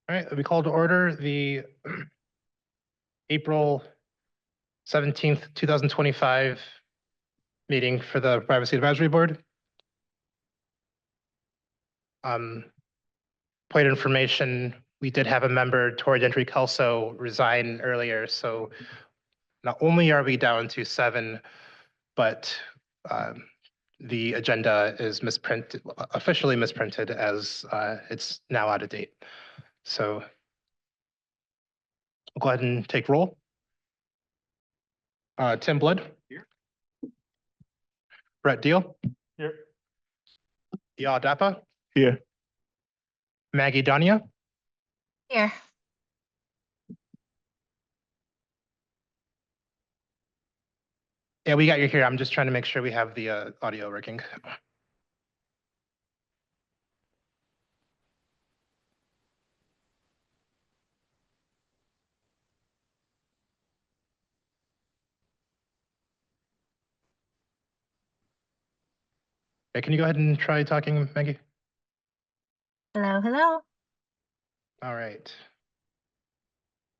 All right, we call to order the April 17th, 2025 meeting for the Privacy Advisory Board. Point of information, we did have a member, Tori Gentry Kelso, resign earlier, so not only are we down to 7, but the agenda is misprinted, officially misprinted, as it's now out of date. So I'll go ahead and take roll. Tim Blood. Here. Brett Deal. Here. Yaa Dapa. Here. Maggie Dania. Here. Yeah, we got you here. I'm just trying to make sure we have the audio working. Okay, can you go ahead and try talking, Maggie? Hello, hello. All right.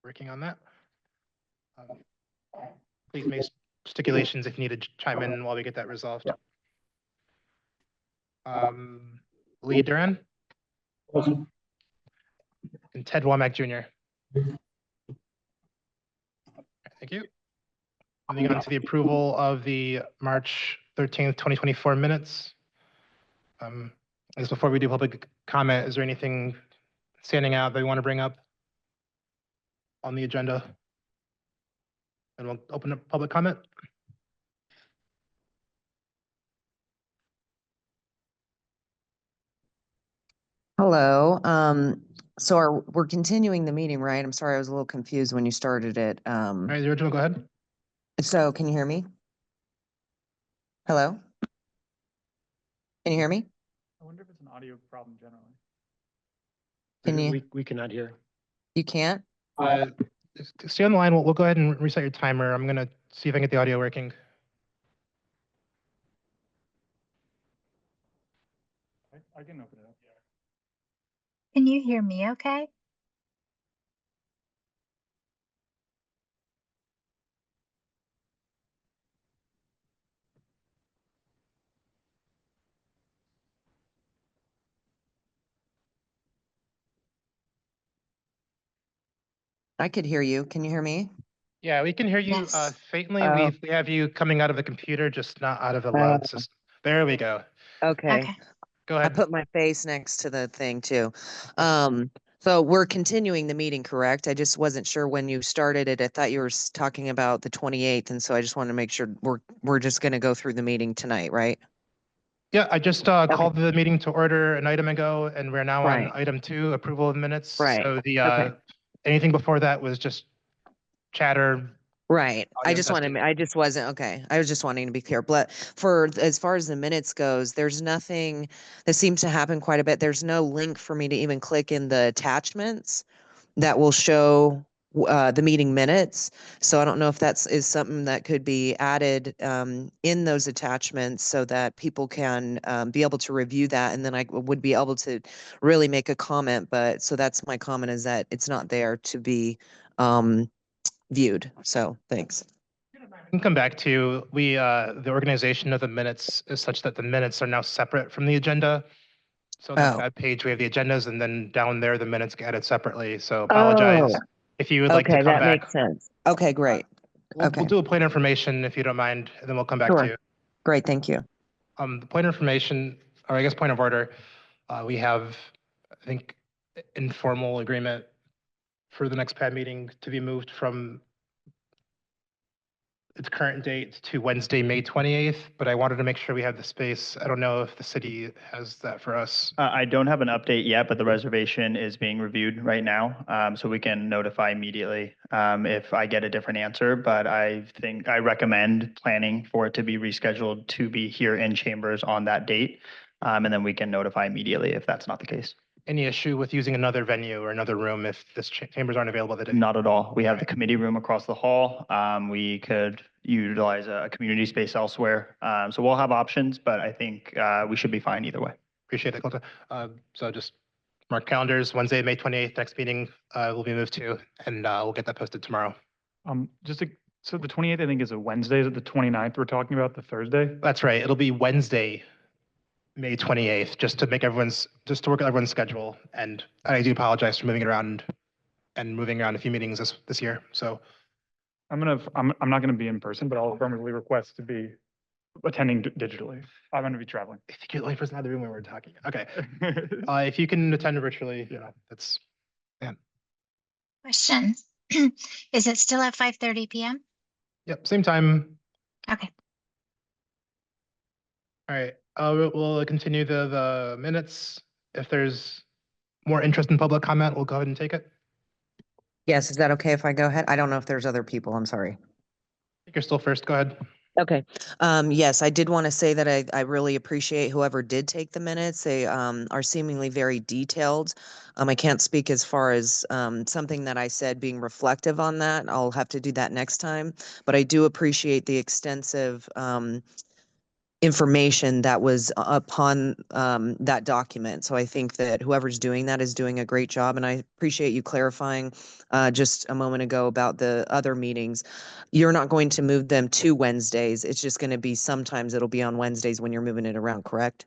Working on that. Please make stipulations if you need to chime in while we get that resolved. Lee Duran. And Ted Womack Jr. Thank you. Moving on to the approval of the March 13th, 2024 minutes. I guess before we do public comment, is there anything standing out that you want to bring up on the agenda? And we'll open up public comment. Hello. So we're continuing the meeting, right? I'm sorry, I was a little confused when you started it. All right, the original, go ahead. So can you hear me? Hello? Can you hear me? I wonder if it's an audio problem generally. Can you? We cannot hear. You can't? Stay on the line. We'll go ahead and reset your timer. I'm going to see if I can get the audio working. I can open it up. Can you hear me okay? I could hear you. Can you hear me? Yeah, we can hear you Yes. faintly. Oh. We have you coming out of the computer, just not out of the loud system. There we go. Okay. Go I ahead. put my face next to the thing too. So we're continuing the meeting, correct? I just wasn't sure when you started it. I thought you were talking about the 28th, and so I just wanted to make sure we're just going to go through the meeting tonight, right? Yeah, I just called the meeting to order an item ago, and we're now Right. on item 2, approval of minutes. Right. So the Okay. anything before that was just chatter. Right. I Audio just testing. wanted, I just wasn't, okay. I was just wanting to be clear. But for, as far as the minutes goes, there's nothing that seems to happen quite a bit. There's no link for me to even click in the attachments that will show the meeting minutes. So I don't know if is something that could be added in those attachments so that people can be able to review that. And then I would be able to really make a comment. But so that's my comment, is that it's not there to be viewed. So thanks. We can come back to the organization of the minutes is such that the minutes are now separate from the agenda. So on that page, we have the agendas, and then down there, the minutes get added separately. So apologize if you would like to Okay, come that back. makes sense. Okay, great. We'll Okay. do a point of information if you don't mind, and then we'll come back to Sure. you. Great, thank you. The point of information, or I guess point of order, we have, I think, informal agreement for the next PAD meeting to be moved from its current date to Wednesday, May 28th, but I wanted to make sure we have the space. I don't know if the city has that for us. I don't have an update yet, but the reservation is being reviewed right now. So we can notify immediately if I get a different answer, but I recommend planning for it to be rescheduled to be here in chambers on that date. And then we can notify immediately if that's not the case. Any issue with using another venue or another room if this chambers aren't available that day? Not at all. We have the committee room across the hall. We could utilize a community space elsewhere. So we'll have options, but I think we should be fine either way. Appreciate that, Colton. So just mark calendars, Wednesday, May 28th, next meeting will be moved to, and we'll get that posted tomorrow. So the 28th, I think, is a Wednesday. Is it the 29th we're talking about, the Thursday? That's right. It'll be Wednesday, May 28th, just to work everyone's schedule. And I do apologize for moving it around and moving around a few meetings this year. So I'm not gonna be in person, but I'll affirmatively request to be attending digitally. I'm gonna be traveling. I think you're the only person out of the room when we're talking. Okay. If you can attend virtually, Yeah. that's, Question. Is it still at 5:30 PM? yep, same time. Okay. All right, we'll continue the minutes. If there's more interest in public comment, we'll go ahead and take it. Yes, is that okay if I go ahead? I don't know if there's other people. I'm sorry. I think you're still first. Go ahead. Okay. Yes, I did want to say that I really appreciate whoever did take the minutes. They are seemingly very detailed. I can't speak as far as something that I said being reflective on that. I'll have to do that next time. But I do appreciate the extensive information that was upon that document. So I think that whoever's doing that is doing a great job. And I appreciate you clarifying just a moment ago about the other meetings. You're not going to move them to Wednesdays. It's just going to be sometimes it'll be on Wednesdays when you're moving it around, correct?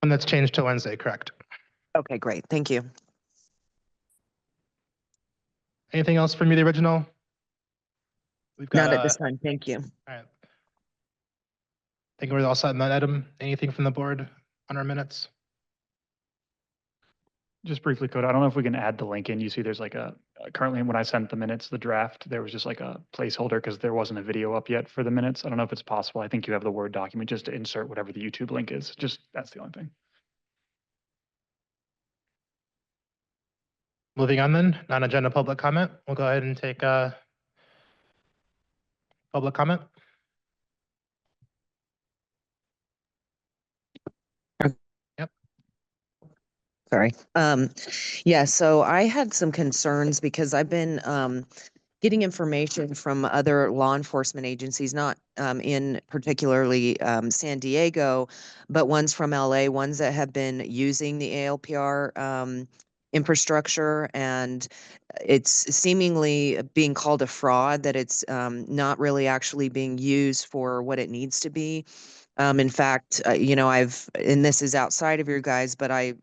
And that's changed to Wednesday, correct? Okay, great. Thank you. Anything else from you, the original? We've got Not at this time. Thank you. All right. I think we're all set on that item. Anything from the board on our minutes? Just briefly, Coda, I don't know if we can add the link in. You see there's like currently when I sent the minutes, the draft, there was just like a placeholder because there wasn't a video up yet for the minutes. I don't know if it's possible. I think you have the Word document just to insert whatever the YouTube link is. Just, that's the only thing. Moving on then, non-agenda public comment. We'll go ahead and take public comment. Sorry. Yeah, so I had some concerns because I've been getting information from other law enforcement agencies, not in particularly San Diego, but ones from LA, ones that have been using the ALPR infrastructure, and it's seemingly being called a fraud, that it's not really actually being used for what it needs to be. In fact, and this is outside of your guys, but I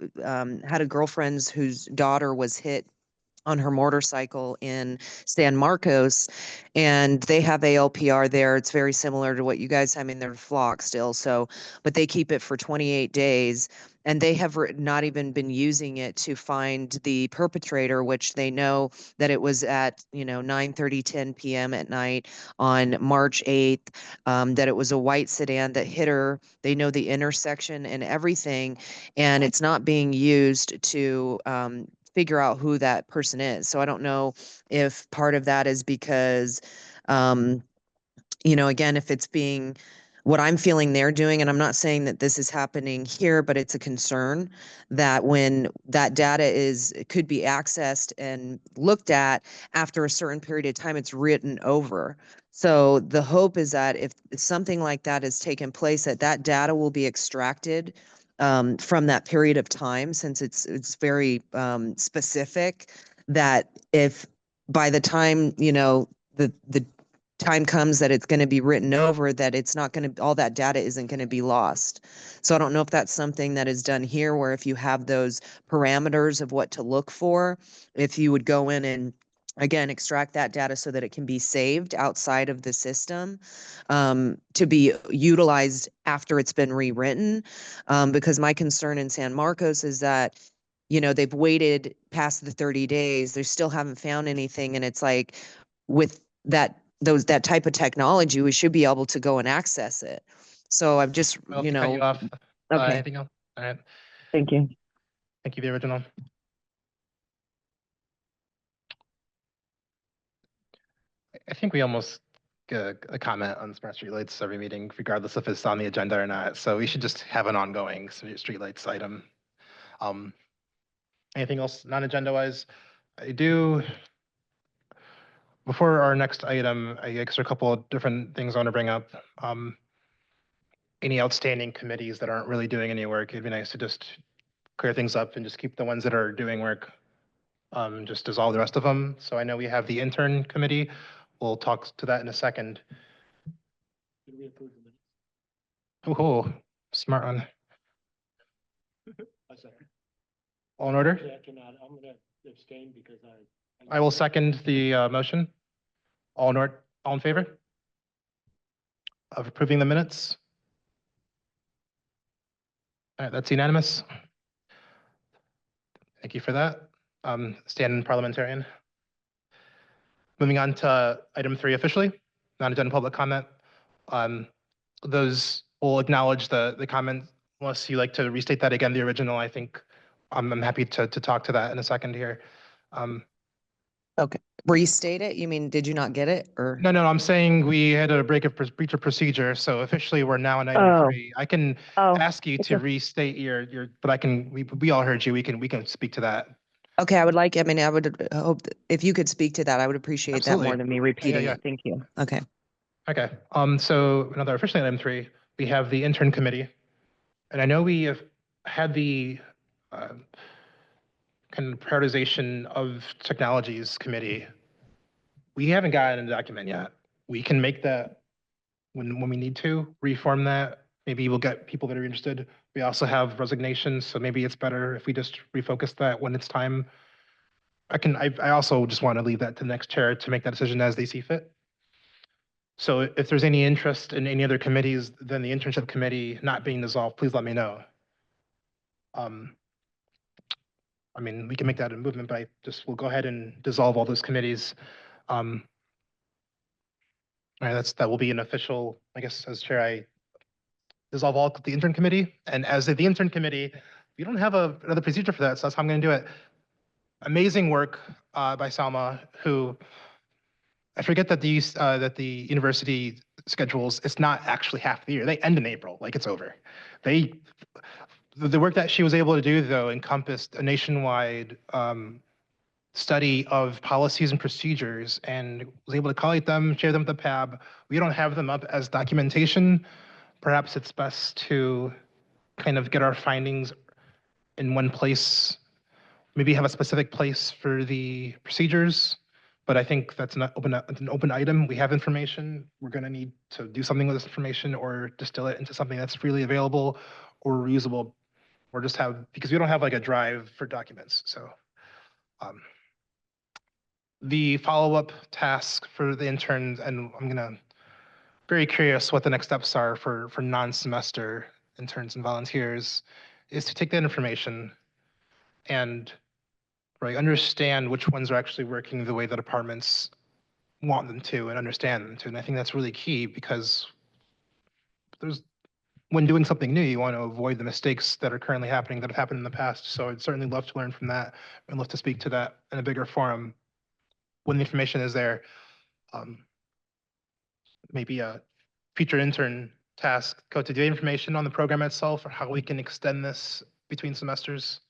had a girlfriend whose daughter was hit on her motorcycle in San Marcos, and they have ALPR there. It's very similar to what you guys have. I mean, they're flock still, so, but they keep it for 28 days. And they have not even been using it to find the perpetrator, which they know that it was at, 9:30, 10 p.m. at night on March 8th, that it was a white sedan that hit her. They know the intersection and everything, and it's not being used to figure out who that person is. So I don't know if part of that is because, again, if it's being what I'm feeling they're doing, and I'm not saying that this is happening here, but it's a concern that when that data could be accessed and looked at after a certain period of time, it's written over. So the hope is that if something like that has taken place, that data will be extracted from that period of time, since it's very specific, that if by the time, the time comes that it's going to be written over, that it's not going to, all that data isn't going to be lost. So I don't know if that's something that is done here, where if you have those parameters of what to look for, if you would go in and again, extract that data so that it can be saved outside of the system to be utilized after it's been rewritten. Because my concern in San Marcos is that, they've waited past the 30 days, they still haven't found anything. And it's like, with that type of technology, we should be able to go and access it. So I've just, I'll have to cut you off. Okay. Anything else? All right. Thank you. Thank you, the original. I think we almost get a comment on smart streetlights every meeting, regardless if it's on the agenda or not. So we should just have an ongoing streetlights item. Anything else non-agenda wise? Before our next item, I guess there are a couple of different things I want to bring up. Any outstanding committees that aren't really doing any work, it'd be nice to just clear things up and just keep the ones that are doing work, just dissolve the rest of them. So I know we have the intern committee. We'll talk to that in a second. Oh, smart one. All in order? I'm gonna abstain because I will second the motion. All in favor of approving the minutes? All right, that's unanimous. Thank you for that. Stand parliamentarian. Moving on to item 3 officially, non-agenda public comment. Those will acknowledge the comment unless you like to restate that again, the original, I think. I'm happy to talk to that in a second here. Restate it? You mean, did you not get it or? No, I'm saying we had a breach of procedure, so officially we're now on item Oh. 3. I can ask you to restate but we all heard you. We can speak to that. Okay, I would hope that if you could speak to that, I would appreciate that more Absolutely. than me repeating yeah. it. Thank you. Okay. Okay, so another officially item 3, we have the intern committee. And I know we have had the kind of prioritization of technologies committee. We haven't gotten a document yet. We can make that when we need to, reform that. Maybe we'll get people that are interested. We also have resignations, so maybe it's better if we just refocus that when it's time. I also just want to leave that to the next chair to make that decision as they see fit. So if there's any interest in any other committees than the internship committee not being dissolved, please let me know. I mean, we can make that a movement, but we'll go ahead and dissolve all those committees. All right, that will be an official, I guess, as chair, I dissolve all the intern committee. And as the intern committee, we don't have another procedure for that, so that's how I'm going to do it. Amazing work by Salma, who I forget that the university schedules, it's not actually half the year. They end in April, like it's over. The work that she was able to do, though, encompassed a nationwide study of policies and procedures and was able to collate them, share them with the PAB. We don't have them up as documentation. Perhaps it's best to kind of get our findings in one place, maybe have a specific place for the procedures. But I think that's an open item. We have information. We're going to need to do something with this information or distill it into something that's freely available or reusable, or just because we don't have like a drive for documents. So the follow-up task for the interns, and very curious what the next steps are for non-semester interns and volunteers, is to take that information and understand which ones are actually working the way the departments want them to and understand them to. And I think that's really key because when doing something new, you want to avoid the mistakes that are currently happening that have happened in the past. So I'd certainly love to learn from that and love to speak to that in a bigger forum when the information is there. Maybe a future intern task, to do information on the program itself or how we can extend this between semesters.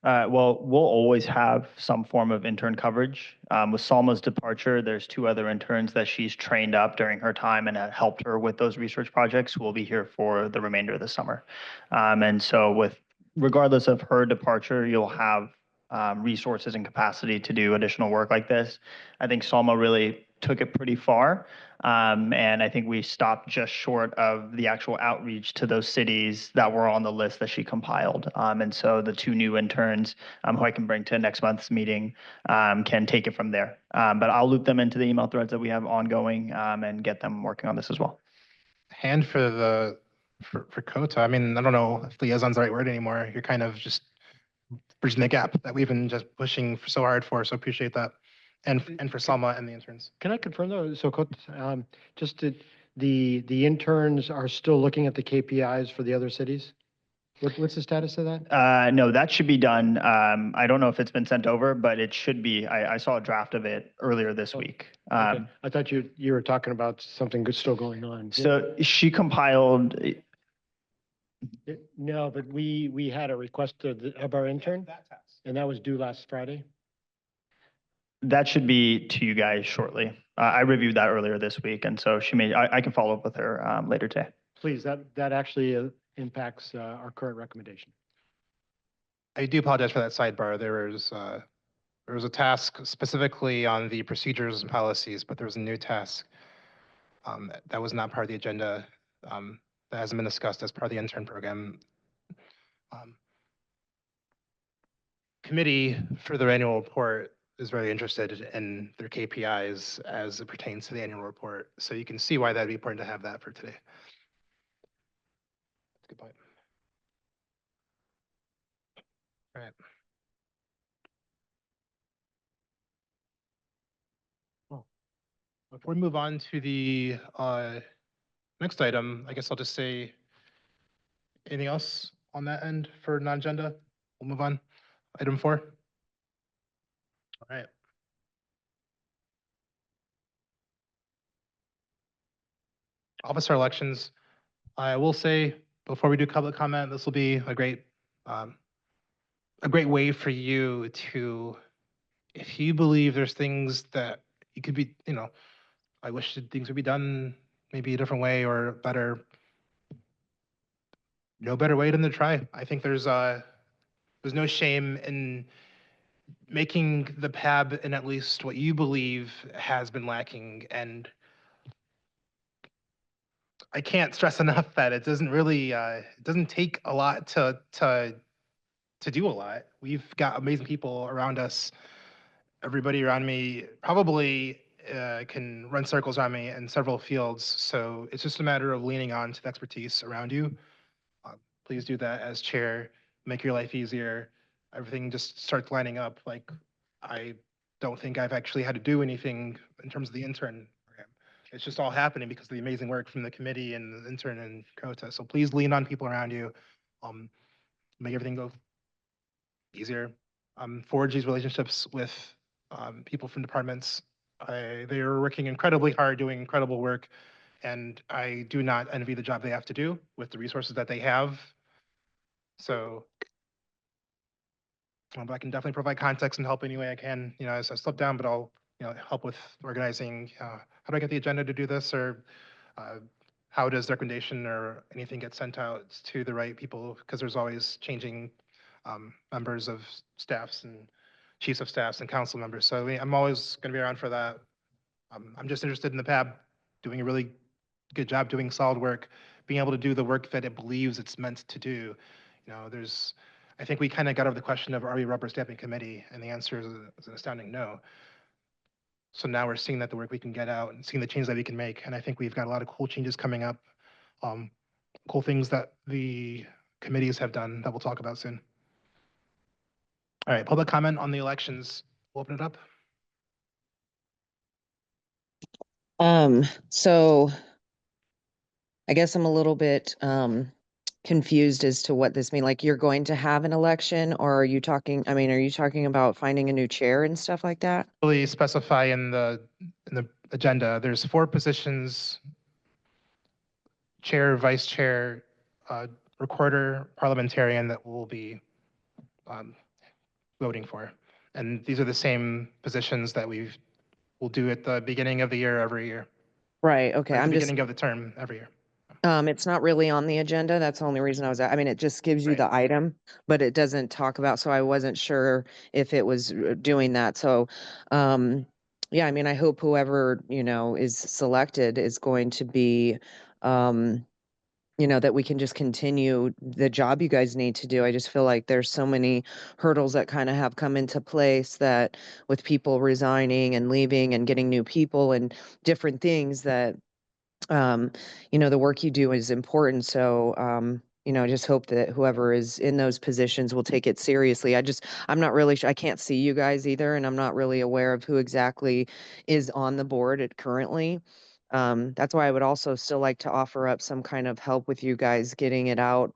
Well, we'll always have some form of intern coverage. With Salma's departure, there's 2 other interns that she's trained up during her time and helped her with those research projects who will be here for the remainder of the summer. And so regardless of her departure, you'll have resources and capacity to do additional work like this. I think Salma really took it pretty far. And I think we stopped just short of the actual outreach to those cities that were on the list that she compiled. And so the 2 new interns who I can bring to next month's meeting can take it from there. But I'll loop them into the email threads that we have ongoing and get them working on this as well. And for COTA, I mean, I don't know if liaison's the right word anymore. You're kind of just bridging the gap that we've been just pushing so hard for. So appreciate that. And for Salma and the interns. Can I confirm though? So the interns are still looking at the KPIs for the other cities? What's the status of that? No, that should be done. I don't know if it's been sent over, but it should be. I saw a draft of it earlier this week. Okay. I thought you were talking about something good still going on. So she compiled. No, but we had a request of our intern, and that was due last Friday. That should be to you guys shortly. I reviewed that earlier this week, and so I can follow up with her later today. Please, that actually impacts our current recommendation. I do apologize for that sidebar. There was a task specifically on the procedures and policies, but there was a new task that was not part of the agenda, that hasn't been discussed as part of the intern program. Um, Committee for their annual report is very interested in their KPIs as it pertains to the annual report. So you can see why that'd be important to have that for today. That's a good point. All right. Well, before we move on to the next item, I guess I'll just say, anything else on that end for non-agenda? We'll move on. Item 4. All right. Officer elections. I will say, before we do public comment, this will be a great way for you to, if you believe there's things that you could be, I wish that things would be done maybe a different way or better. No better way than to try. I think there's no shame in making the PAB in at least what you believe has been lacking. And I can't stress enough that it doesn't really, it doesn't take a lot to do a lot. We've got amazing people around us. Everybody around me probably can run circles around me in several fields. So it's just a matter of leaning on to the expertise around you. Please do that as chair. Make your life easier. Everything just starts lining up. Like, I don't think I've actually had to do anything in terms of the intern program. It's just all happening because of the amazing work from the committee and the intern and Kota. So please lean on people around you. Make everything go easier. Forge these relationships with people from departments. They are working incredibly hard, doing incredible work, and I do not envy the job they have to do with the resources that they have. So but I can definitely provide context and help any way I can, as I slip down, but I'll, help with organizing, how do I get the agenda to do this, or how does the recommendation or anything get sent out to the right people? Because there's always changing members of staffs and chiefs of staffs and council members. So I'm always going to be around for that. I'm just interested in the PAB doing a really good job, doing solid work, being able to do the work that it believes it's meant to do. I think we kind of got over the question of, are we a rubber stamping committee? And the answer is an astounding no. So now we're seeing that the work we can get out and seeing the changes that we can make. And I think we've got a lot of cool changes coming up, cool things that the committees have done that we'll talk about soon. All right, public comment on the elections. We'll open it up. So I guess I'm a little bit confused as to what this means. Like, you're going to have an election, or are you talking about finding a new chair and stuff like that? Really specify in the agenda, there's 4 positions: chair, vice chair, recorder, parliamentarian, that we'll be voting for. And these are the same positions that we'll do at the beginning of the year every year. Right, okay. Or at the I'm just, beginning of the term every year. it's not really on the agenda. That's the only reason it just gives you Right. the item, but it doesn't talk about, so I wasn't sure if it was doing that. So, yeah, I hope whoever, is selected is going to be, that we can just continue the job you guys need to do. I just feel like there's so many hurdles that kind of have come into place, that with people resigning and leaving and getting new people and different things, that the work you do is important. So, I just hope that whoever is in those positions will take it seriously. I'm not really sure. I can't see you guys either, and I'm not really aware of who exactly is on the board currently. That's why I would also still like to offer up some kind of help with you guys getting it out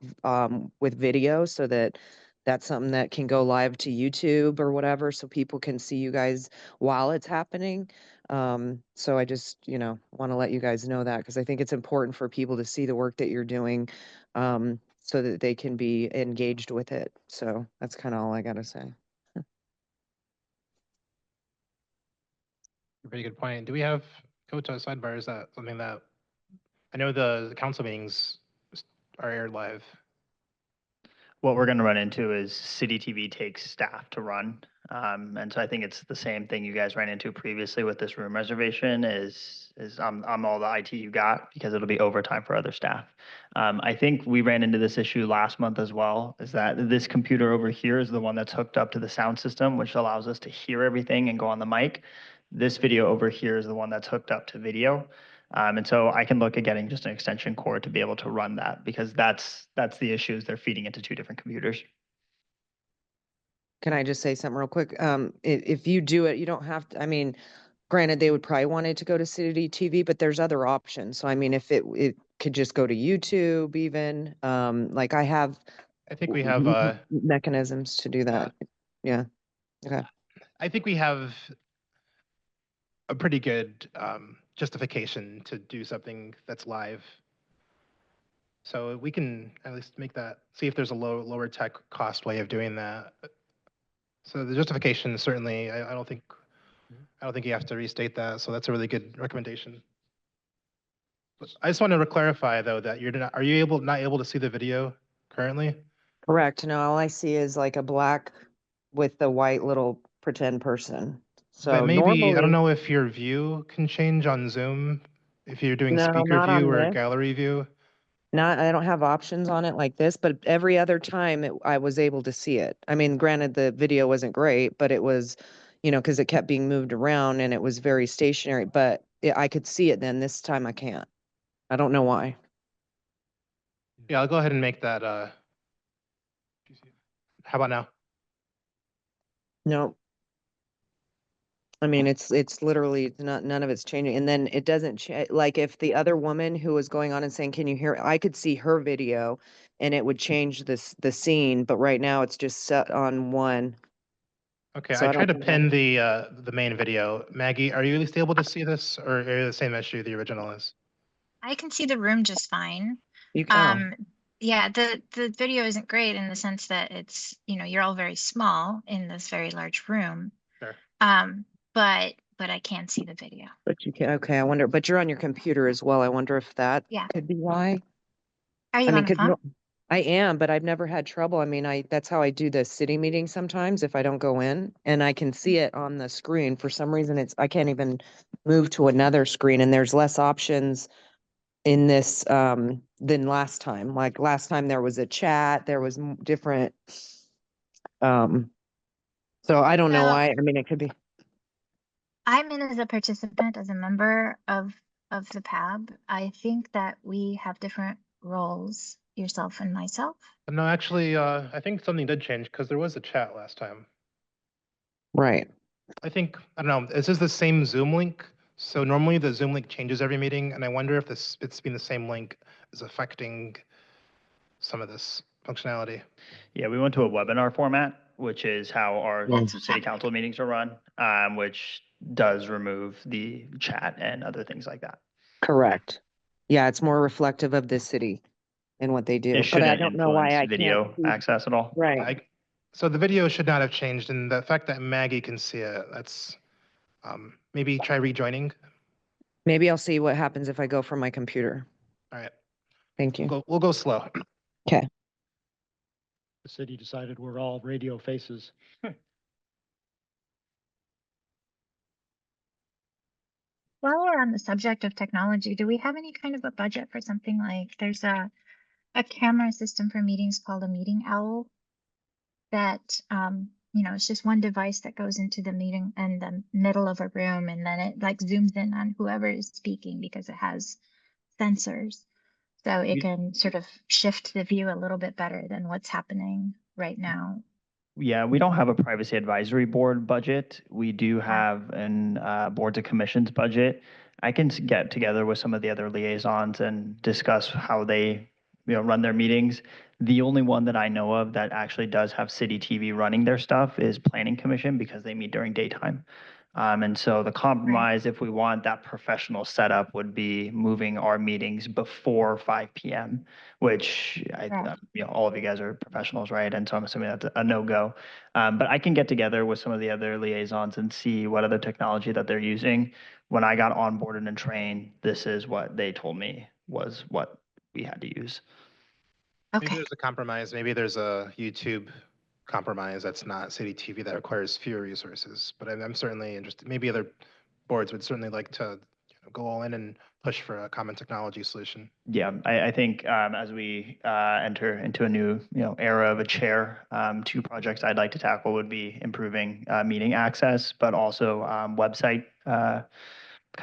with video, so that that's something that can go live to YouTube or whatever, so people can see you guys while it's happening. So I just, want to let you guys know that, because I think it's important for people to see the work that you're doing, so that they can be engaged with it. So that's kind of all I got to say. Very good point. Do we have Kota sidebar? Is that something that, I know the council meetings are aired live. What we're gonna run into is City TV takes staff to run. And so I think it's the same thing you guys ran into previously with this room reservation is I'm all the IT you got because it'll be overtime for other staff. I think we ran into this issue last month as well, is that this computer over here is the one that's hooked up to the sound system, which allows us to hear everything and go on the mic. This video over here is the one that's hooked up to video. And so I can look at getting just an extension cord to be able to run that because that's the issue is they're feeding into two different computers. Can I just say something real quick? If you do it, you don't have to, I mean, granted, they would probably want it to go to City TV, but there's other options. So I mean, if it could just go to YouTube even, like I have I think we have, mechanisms to do that. Yeah. Okay. I think we have a pretty good justification to do something that's live. So we can at least make that, see if there's a lower tech cost way of doing that. So the justification certainly, I don't think you have to restate that. So that's a really good recommendation. But I just want to clarify though that are you not able to see the video currently? Correct. No, all I see is like a black with the white little pretend person. So But maybe, I normally, don't know if your view can change on Zoom, if you're doing No, speaker not on view or this. gallery view. I don't have options on it like this, but every other time I was able to see it. I mean, granted, the video wasn't great, but it was, because it kept being moved around and it was very stationary, but I could see it then. This time I can't. I don't know why. Yeah, I'll go ahead and make that, how about now? No. I mean, it's literally not, none of it's changing. And then it doesn't like if the other woman who was going on and saying, can you hear, I could see her video and it would change the scene, but right now it's just set on one. Okay, So I I tried to don't know. pin the main video. Maggie, are you at least able to see this or are you the same issue the original is? I can see the room just fine. You can. Yeah, the video isn't great in the sense that it's, you're all very small in this very large room. Sure. But I can see the video. But you can, okay, I wonder, but you're on your computer as well. I wonder if that Yeah. could be why. Are you I mean, on the phone? I am, but I've never had trouble. I mean, that's how I do the city meeting sometimes if I don't go in and I can see it on the screen. For some reason, I can't even move to another screen and there's less options in this, than last time. Like last time there was a chat, there was different, so I don't know Well, why. I mean, it could be. I'm in as a participant, as a member of the PAB. I think that we have different roles, yourself and myself. No, actually, I think something did change because there was a chat last time. Right. I think, I don't know, is this the same Zoom link? So normally the Zoom link changes every meeting and I wonder if it's been the same link is affecting some of this functionality. Yeah, we went to a webinar format, which is how our That's what's city happening. council meetings are run, which does remove the chat and other things like that. Correct. Yeah, it's more reflective of the city and what they do. It But I shouldn't don't know why I influence video can't see. access at all. Right. So the video should not have changed and the fact that Maggie can see it, that's, maybe try rejoining. Maybe I'll see what happens if I go from my computer. All right, Thank you. we'll go slow. The city decided we're all radio faces. While we're on the subject of technology, do we have any kind of a budget for something like there's a camera system for meetings called a Meeting Owl that it's just one device that goes into the meeting in the middle of a room and then it like zooms in on whoever is speaking because it has sensors. So it can sort of shift the view a little bit better than what's happening right now. Yeah, we don't have a privacy advisory board budget. We do have an boards and commissions budget. I can get together with some of the other liaisons and discuss how they, run their meetings. The only one that I know of that actually does have City TV running their stuff is Planning Commission because they meet during daytime. And so the compromise, if we want that professional setup, would be moving our meetings before 5 p.m., which Right. all of you guys are professionals, right? And so I'm assuming that's a no-go. But I can get together with some of the other liaisons and see what other technology that they're using. When I got onboarded and trained, this is what they told me was what we had to use. Maybe Okay, there's a compromise. Maybe there's a YouTube compromise that's not city TV that requires fewer resources. But I'm certainly interested. Maybe other boards would certainly like to go all in and push for a common technology solution. Yeah, I think as we enter into a new, era of a chair, two projects I'd like to tackle would be improving meeting access, but also website kind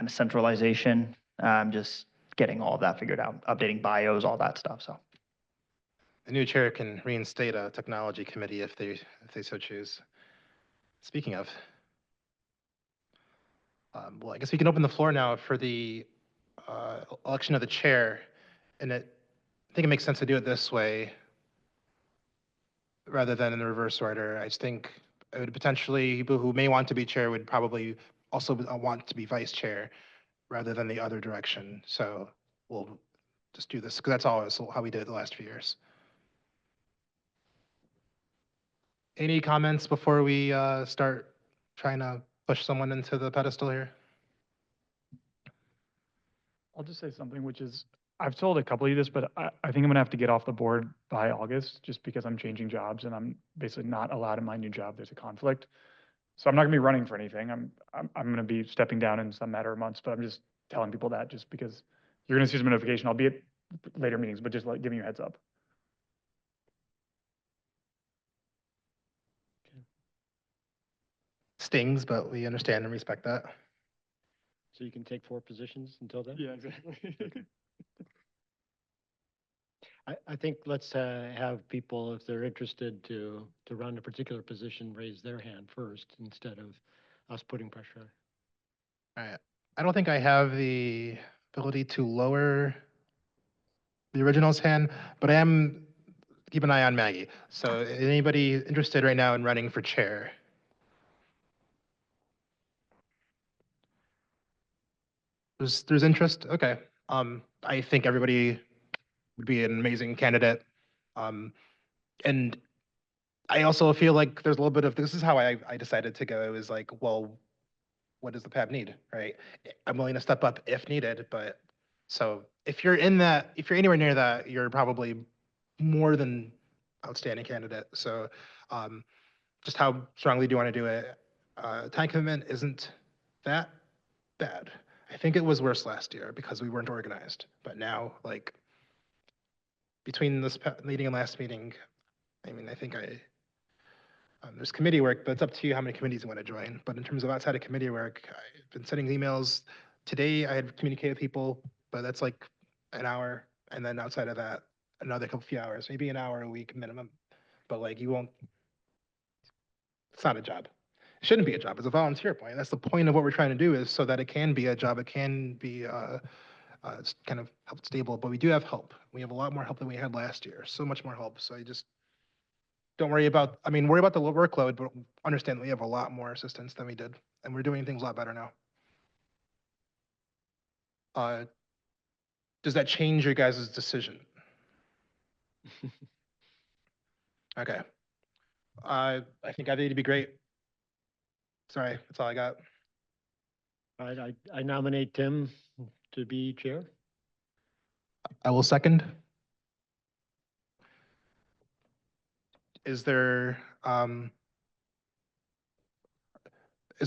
of centralization, just getting all of that figured out, updating bios, all that stuff. So The new chair can reinstate a technology committee if they so choose. Speaking of, well, I guess we can open the floor now for the election of the chair, and I think it makes sense to do it this way rather than in the reverse order. I just think it would potentially people who may want to be chair would probably also want to be vice chair rather than the other direction. So we'll just do this because that's always how we did it the last few years. Any comments before we start trying to push someone into the pedestal here? I'll just say something, which is, I've told a couple of you this, but I think I'm gonna have to get off the board by August, just because I'm changing jobs and I'm basically not allowed in my new job. There's a conflict. So I'm not gonna be running for anything. I'm gonna be stepping down in some matter of months, but I'm just telling people that just because you're gonna see some notification. I'll be at later meetings, but just like giving you a heads up. Stings, but we understand and respect that. So you can take 4 positions until then? Yeah, exactly. I think let's have people, if they're interested to run a particular position, raise their hand first instead of us putting pressure. All right. I don't think I have the ability to lower the original's hand, but I am keep an eye on Maggie. So anybody interested right now in running for chair? There's interest? Okay. I think everybody would be an amazing candidate. And I also feel like there's a little bit of, this is how I decided to go. It was like, well, what does the PAB need, right? I'm willing to step up if needed, but so if you're anywhere near that, you're probably more than outstanding candidate. So just how strongly do you want to do it? Time commitment isn't that bad. I think it was worse last year because we weren't organized, but now like between this meeting and last meeting, I mean, I think there's committee work, but it's up to you how many committees you want to join. But in terms of outside of committee work, I've been sending emails. Today I had communicated with people, but that's like an hour. And then outside of that, another few hours, maybe an hour a week minimum. But like you won't, it's not a job. It shouldn't be a job. It's a volunteer point. That's the point of what we're trying to do is so that it can be a job. It can be it's kind of help stable, but we do have help. We have a lot more help than we had last year. So much more help. So I just don't worry about, worry about the workload, but understand that we have a lot more assistance than we did, and we're doing things a lot better now. Does that change your guys' decision? Okay. I think I think it'd be great. Sorry, that's all I got. All right, I nominate Tim to be chair. I will second. Is there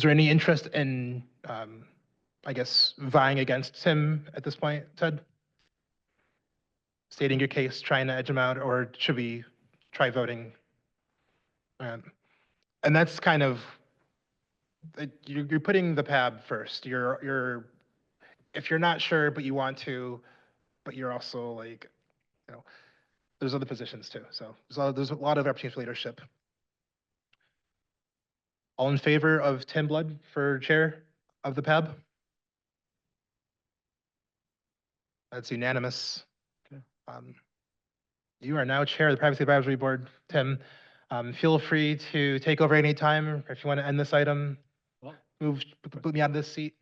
any interest in, I guess, vying against him at this point, Ted? Stating your case, trying to edge him out, or should we try voting? And that's kind of, you're putting the PAB first. If you're not sure, but you want to, but you're also like, there's other positions too. So there's a lot of opportunities for leadership. All in favor of Tim Blood for chair of the PAB? That's unanimous. Okay. You are now chair of the Privacy Advisory Board, Tim. Feel free to take over any time if you want to end this item. Well, Put me out of this seat.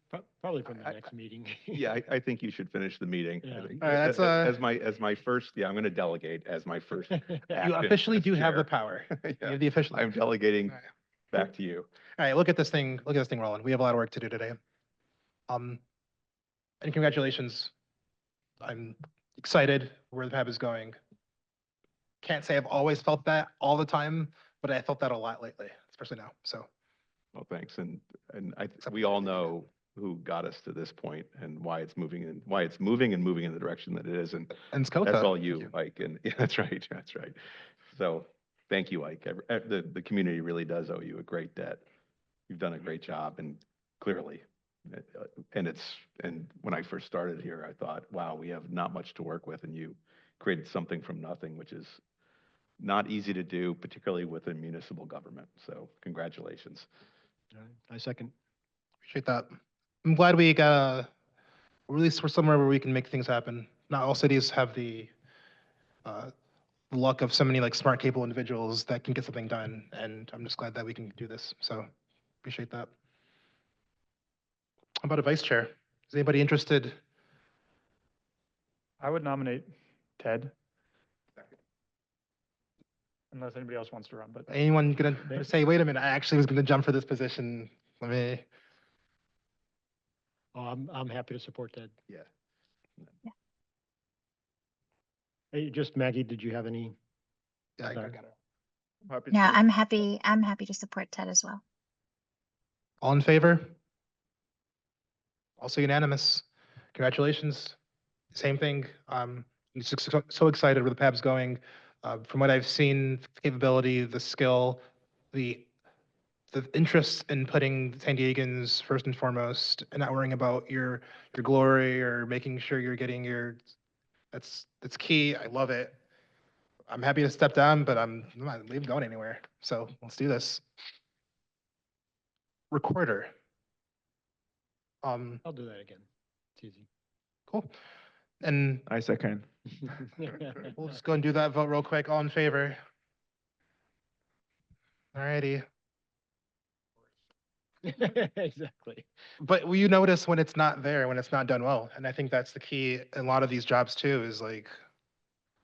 probably from the next meeting. Yeah, I think you should finish the meeting. Yeah. I think All right, that's, as my first, I'm going to delegate as my first. You action officially as do have the chair. power. You Yeah, have the official. I'm delegating All right. back to you. All right, look at this thing rolling. We have a lot of work to do today. And congratulations. I'm excited where the PAB is going. can't say I've always felt that all the time, but I felt that a lot lately, especially now. So Well, thanks. And we all know who got us to this point and why it's moving and moving in the direction that it is. And and it's Kotha. that's all Thank you, Ike. And yeah, that's right. That's right. So thank you, Ike. The community really does owe you a great debt. You've done a great job and clearly. And when I first started here, I thought, wow, we have not much to work with. And you created something from nothing, which is not easy to do, particularly within municipal government. So congratulations. All right, I second. Appreciate that. I'm glad we got, at least we're somewhere where we can make things happen. Not all cities have the luck of so many like smart, capable individuals that can get something done. And I'm just glad that we can do this. So appreciate that. How about a vice chair? Is anybody interested? I would nominate Ted. Unless anybody else wants to run, but Anyone gonna say, wait a minute, I actually was gonna jump for this position. Let me, Oh, I'm happy to support that. Yeah. Hey, just Maggie, did you have any? yeah, I Sorry. got it. Happy Yeah, to- I'm happy to support Ted as well. All in favor? Also unanimous. Congratulations. Same thing. I'm so excited where the PAB's going. From what I've seen, the capability, the skill, the interest in putting San Diegans first and foremost, and not worrying about your glory or making sure you're getting your. That's key. I love it. I'm happy to step down, but I'm not going anywhere. So let's do this. Recorder. I'll do that again. It's easy. Cool. And I second. we'll just go and do that vote real quick. All in favor? Alrighty. Exactly. But will you notice when it's not there, when it's not done well? And I think that's the key in a lot of these jobs too, is like,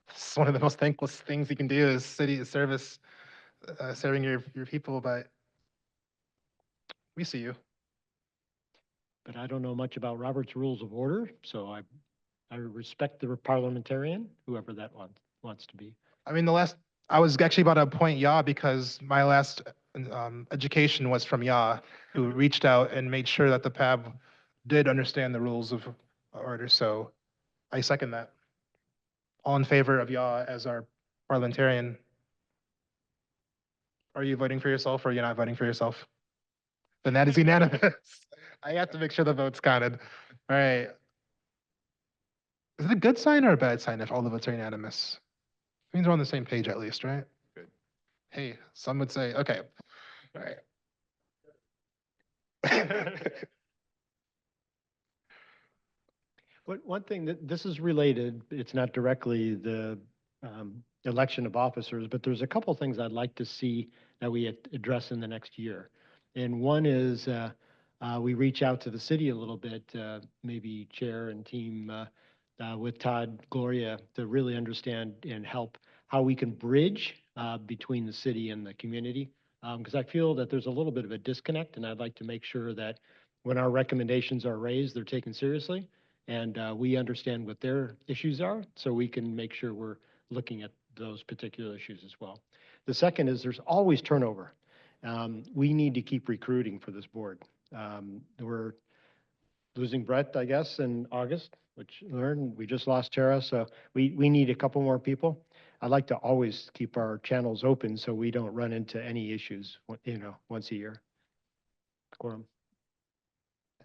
it's one of the most thankless things you can do is city service, serving your people, but we see you. But I don't know much about Robert's Rules of Order, so I respect the parliamentarian, whoever that wants to be. I mean, I was actually about to appoint Yah because my last education was from Yah, who reached out and made sure that the PAB did understand the rules of order. So I second that. All in favor of Yah as our parliamentarian? Are you voting for yourself or are you not voting for yourself? Then that is unanimous. I have to make sure the vote's counted. All right. Is it a good sign or a bad sign if all the votes are unanimous? Means we're on the same page at least, right? Good. Hey, some would say, okay, all right. But one thing that this is related, it's not directly the election of officers, but there's a couple of things I'd like to see that we address in the next year. And one is we reach out to the city a little bit, maybe chair and team with Todd, Gloria, to really understand and help how we can bridge between the city and the community. Because I feel that there's a little bit of a disconnect, and I'd like to make sure that when our recommendations are raised, they're taken seriously, and we understand what their issues are, so we can make sure we're looking at those particular issues as well. The second is there's always turnover. We need to keep recruiting for this board. We're losing Brett, I guess, in August, which we just lost Tara, so we need a couple more people. I'd like to always keep our channels open so we don't run into any issues, once a year. Quorum.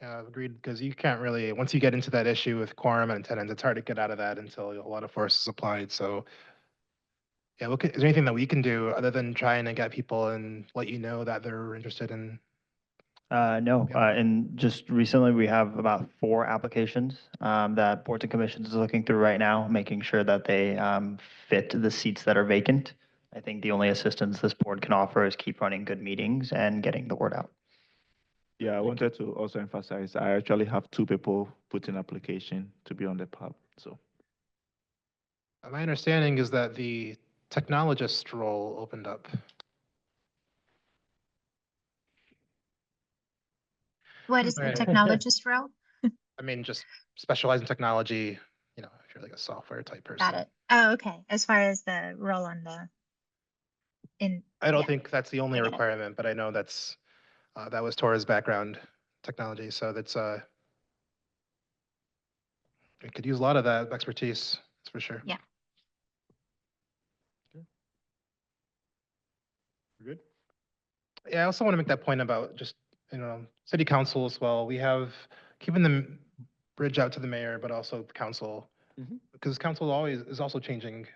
Agreed, because you can't really, once you get into that issue with quorum and attendance, it's hard to get out of that until a lot of force is applied. So yeah, is there anything that we can do other than trying to get people and let you know that they're interested in? No, Yeah. and just recently, we have about 4 applications that Boards and Commissions is looking through right now, making sure that they fit the seats that are vacant. I think the only assistance this board can offer is keep running good meetings and getting the word out. Yeah, I wanted to also emphasize, I actually have 2 people put in application to be on the PAB, so. My understanding is that the technologist role opened up. What is the Right. technologist role? I mean, just specialize in technology, if you're like a software type person. Got it. Oh, okay. As far as the role on the in. I don't yeah, think that's the only I get it. requirement, but I know that's, that was Tora's background technology, so that's, we could use a lot of that expertise, that's for sure. Yeah. We're good? Yeah, I also want to make that point about just, city council as well. We have keeping the bridge out to the mayor, but also the council. Mhm. Because council always is also changing.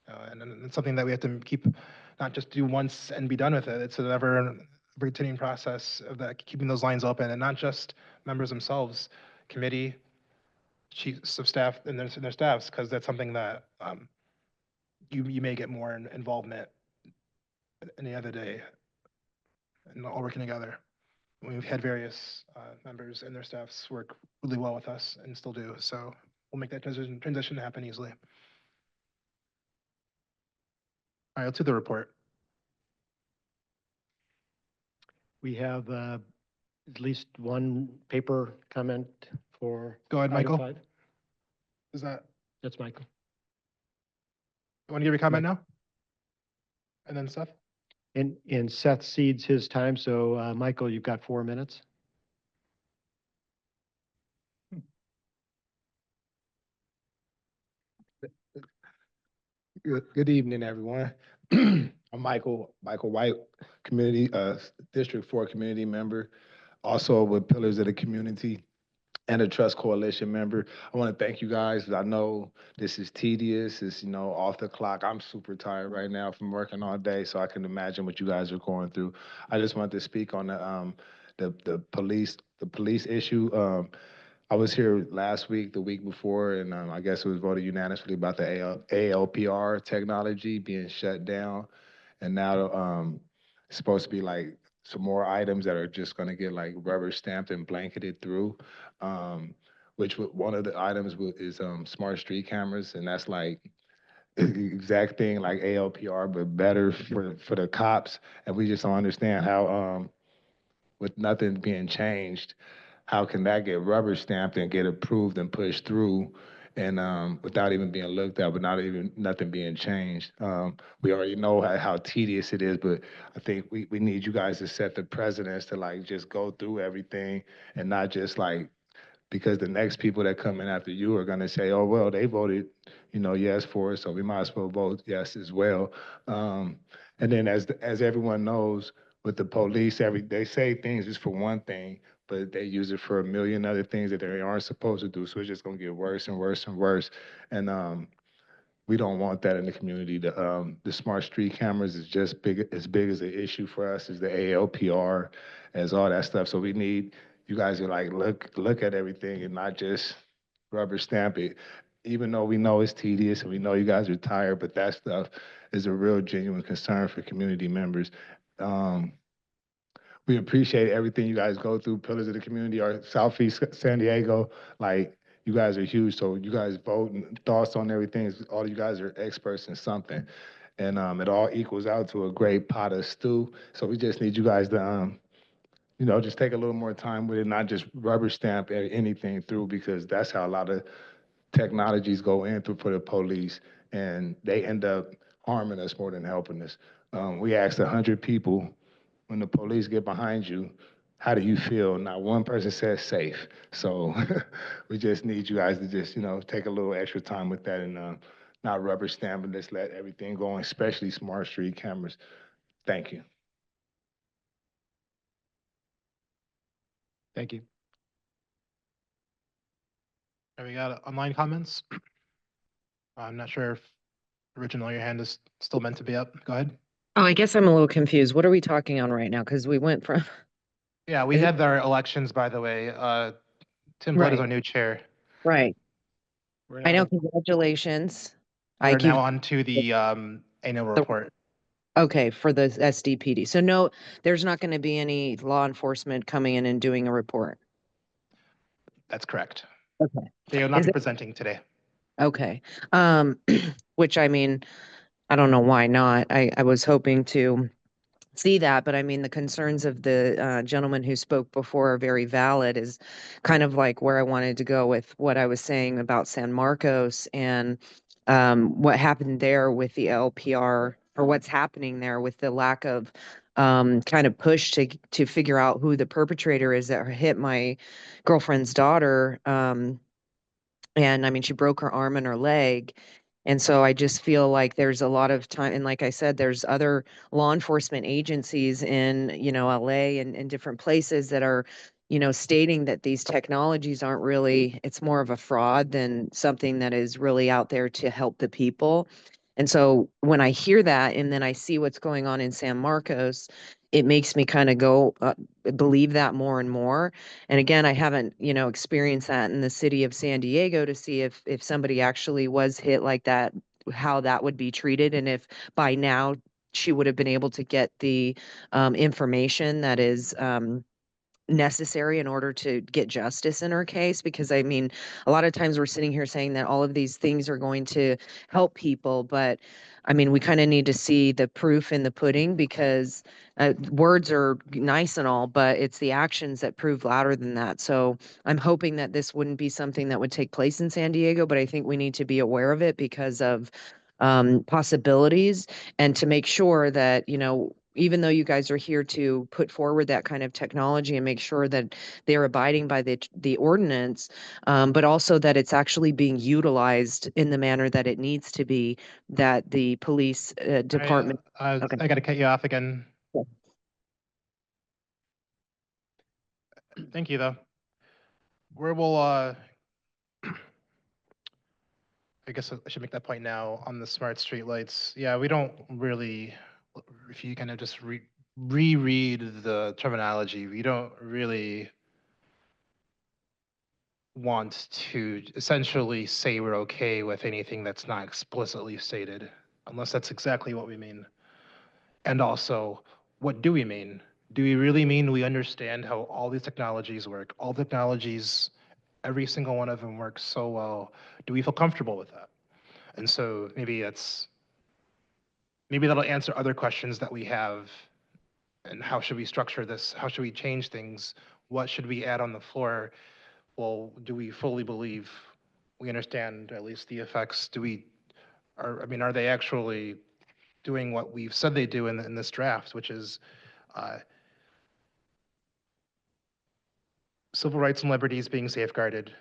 And it's something that we have to keep, not just do once and be done with it. It's an ever continuing process of that, keeping those lines open, and not just members themselves, committee, chiefs of staff and their staffs, because that's something that you may get more involvement any other day and all working together. We've had various members and their staffs work really well with us and still do. So we'll make that transition happen easily. All right, let's do the report. We have at least one paper comment for. Go ahead, item Michael. 5. Is that, That's Michael. you want to give your comment now? And then Seth? And Seth cedes his time, so Michael, you've got 4 minutes. Good evening, everyone. I'm Michael White, community, District 4 community member, also with Pillars of the Community and a Trust Coalition member. I want to thank you guys. I know this is tedious, it's, off the clock. I'm super tired right now from working all day, so I can imagine what you guys are going through. I just wanted to speak on the police issue. I was here last week, the week before, and I guess it was voted unanimously about the ALPR technology being shut down. And now it's supposed to be like some more items that are just going to get like rubber stamped and blanketed through. One of the items is smart street cameras, and that's like the exact thing like ALPR, but better for the cops. And we just don't understand how with nothing being changed, how can that get rubber stamped and get approved and pushed through and without even being looked at, but nothing being changed? We already know how tedious it is, but I think we need you guys to set the precedence to like just go through everything and not just like, because the next people that come in after you are gonna say, oh, well, they voted, yes for it, so we might as well vote yes as well. And then as everyone knows, with the police, they say things is for one thing, but they use it for a million other things that they aren't supposed to do. So it's just gonna get worse and worse and worse. And we don't want that in the community. The smart street cameras is just as big as the issue for us as the ALPR, as all that stuff. So we need you guys to like look at everything and not just rubber stamp it. Even though we know it's tedious and we know you guys are tired, but that stuff is a real genuine concern for community members. We appreciate everything you guys go through, Pillars of the Community, or Southeast San Diego. Like, you guys are huge, so you guys vote and thoughts on everything. All of you guys are experts in something. And it all equals out to a great pot of stew. So we just need you guys to, just take a little more time with it, not just rubber stamp anything through, because that's how a lot of technologies go in through for the police, and they end up harming us more than helping us. We asked 100 people, when the police get behind you, how do you feel? Not one person says safe. So we just need you guys to just, take a little extra time with that and not rubber stamp and just let everything go, especially smart street cameras. Thank you. Thank you. Have we got online comments? I'm not sure if original, your hand is still meant to be up. Go ahead. Oh, I guess I'm a little confused. What are we talking on right now? Because we went from, Yeah, we Is it- had our elections, by the way. Tim Blood is Right. our new chair. right. We're I now- know, congratulations. We're keep- now on to the annual report. Okay, for the SDPD. So no, there's not going to be any law enforcement coming in and doing a report. That's correct. Okay. They will not Is be it- presenting today. Okay. Which I mean, I don't know why not. I was hoping to see that, but I mean, the concerns of the gentleman who spoke before are very valid, is kind of like where I wanted to go with what I was saying about San Marcos. And what happened there with the LPR, or what's happening there with the lack of kind of push to figure out who the perpetrator is that hit my girlfriend's daughter. And I mean, she broke her arm and her leg. And so I just feel like there's a lot of time. And like I said, there's other law enforcement agencies in, LA and different places that are, stating that these technologies aren't really, it's more of a fraud than something that is really out there to help the people. And so when I hear that and then I see what's going on in San Marcos, it makes me kind of go believe that more and more. And again, I haven't, experienced that in the city of San Diego to see if somebody actually was hit like that, how that would be treated, and if by now she would have been able to get the information that is necessary in order to get justice in her case. Because I mean, a lot of times we're sitting here saying that all of these things are going to help people, but I mean, we kind of need to see the proof in the pudding, because words are nice and all, but it's the actions that prove louder than that. So I'm hoping that this wouldn't be something that would take place in San Diego, but I think we need to be aware of it because of possibilities, and to make sure that, even though you guys are here to put forward that kind of technology and make sure that they're abiding by the ordinance, but also that it's actually being utilized in the manner that it needs to be, that the police department. Okay. I got to cut you off again. Thank you, though. Where will, I guess I should make that point now on the smart street lights. Yeah, we don't really, if you kind of just reread the terminology, we don't really want to essentially say we're okay with anything that's not explicitly stated, unless that's exactly what we mean. And also, what do we mean? Do we really mean we understand how all these technologies work? All technologies, every single one of them works so well. Do we feel comfortable with that? And so maybe that'll answer other questions that we have. And how should we structure this? How should we change things? What should we add on the floor? Well, do we fully believe we understand at least the effects? Are they actually doing what we've said they do in this draft, which is civil rights and liberties being safeguarded?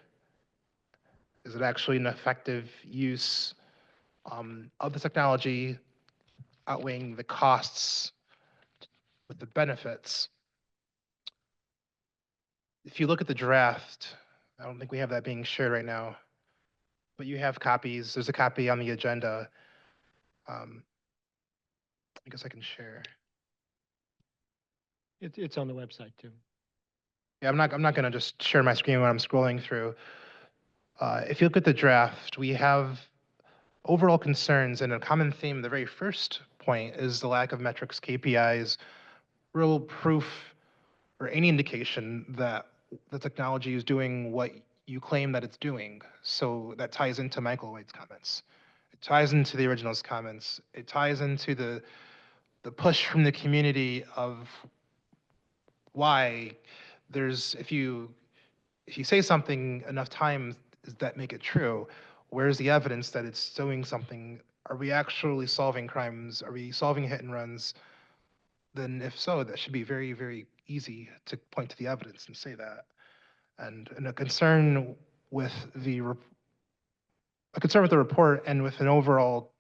Is it actually an effective use of the technology, outweighing the costs with the benefits? If you look at the draft, I don't think we have that being shared right now, but you have copies. There's a copy on the agenda. I guess I can share. It's on the website too. Yeah, I'm not going to just share my screen when I'm scrolling through. If you look at the draft, we have overall concerns, and a common theme. The very first point is the lack of metrics, KPIs, real proof, or any indication that the technology is doing what you claim that it's doing. So that ties into Michael White's comments. It ties into the original's comments. It ties into the push from the community of why there's, if you say something enough times, does that make it true? Where's the evidence that it's doing something? Are we actually solving crimes? Are we solving hit and runs? Then if so, that should be very, very easy to point to the evidence and say that. And a concern with the report and with an overall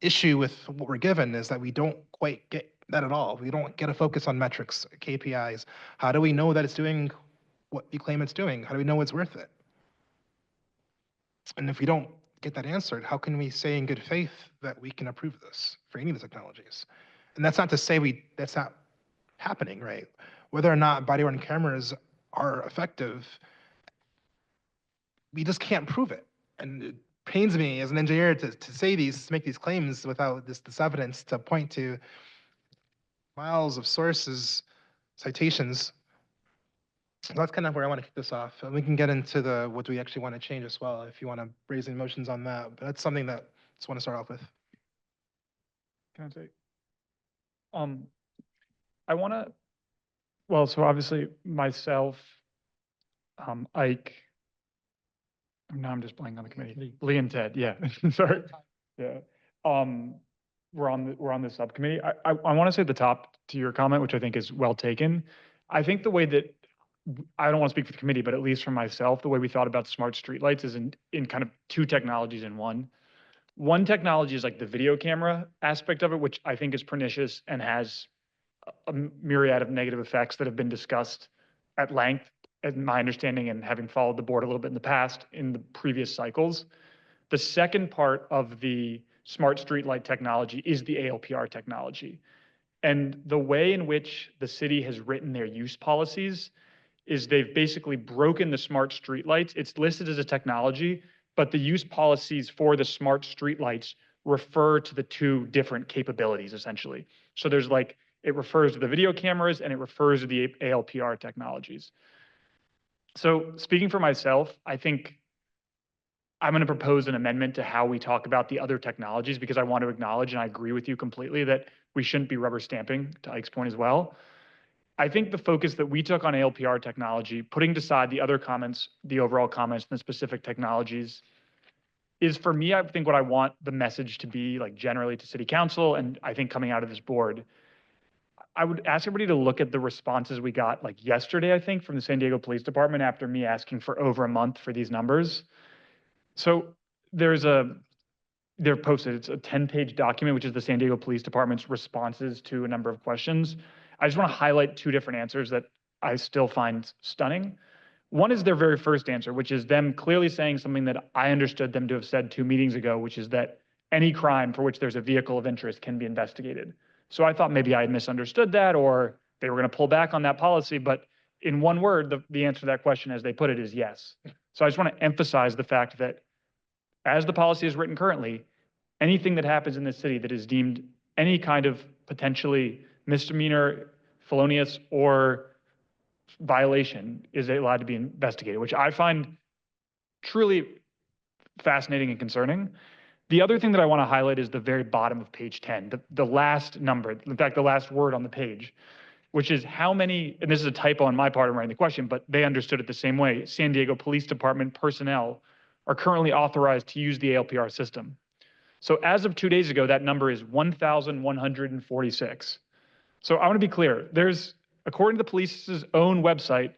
issue with what we're given is that we don't quite get that at all. We don't get a focus on metrics, KPIs. How do we know that it's doing what you claim it's doing? How do we know it's worth it? And if we don't get that answered, how can we say in good faith that we can approve this for any of the technologies? And that's not to say that's not happening, right? Whether or not body-worn cameras are effective, we just can't prove it. And it pains me as an engineer to make these claims without this evidence to point to miles of sources, citations. So that's kind of where I want to kick this off. And we can get into what do we actually want to change as well, if you want to raise any motions on that. But that's something that I just want to start off with. Can I say? I want to, well, so obviously myself, Ike, Now I'm just blanking on the committee. Lee. Lee and Ted, yeah, sorry. Yeah. We're on the subcommittee. I want to say at the top to your comment, which I think is well taken. I think the way that, I don't want to speak for the committee, but at least for myself, the way we thought about smart streetlights is in kind of two technologies in one. One technology is like the video camera aspect of it, which I think is pernicious and has a myriad of negative effects that have been discussed at length, in my understanding, and having followed the board a little bit in the past, in the previous cycles. The second part of the smart streetlight technology is the ALPR technology. And the way in which the city has written their use policies is they've basically broken the smart streetlights. It's listed as a technology, but the use policies for the smart streetlights refer to the two different capabilities, essentially. So there's like, it refers to the video cameras and it refers to the ALPR technologies. So speaking for myself, I think I'm going to propose an amendment to how we talk about the other technologies, because I want to acknowledge, and I agree with you completely, that we shouldn't be rubber stamping, to Ike's point as well. I think the focus that we took on ALPR technology, putting aside the other comments, the overall comments and the specific technologies, is for me, I think what I want the message to be, like generally to city council, and I think coming out of this board, I would ask everybody to look at the responses we got like yesterday, I think, from the San Diego Police Department after me asking for over a month for these numbers. So they're posted, it's a 10-page document, which is the San Diego Police Department's responses to a number of questions. I just want to highlight two different answers that I still find stunning. One is their very first answer, which is them clearly saying something that I understood them to have said 2 meetings ago, which is that any crime for which there's a vehicle of interest can be investigated. So I thought maybe I had misunderstood that, or they were going to pull back on that policy, but in one word, the answer to that question, as they put it, is yes. So I just want to emphasize the fact that as the policy is written currently, anything that happens in this city that is deemed any kind of potentially misdemeanor, felonious, or violation is allowed to be investigated, which I find truly fascinating and concerning. The other thing that I want to highlight is the very bottom of page 10, the last number, in fact, the last word on the page, which is how many, and this is a typo on my part in writing the question, but they understood it the same way, San Diego Police Department personnel are currently authorized to use the ALPR system. So as of 2 days ago, that number is 1,146. So I want to be clear, there's, according to the police's own website,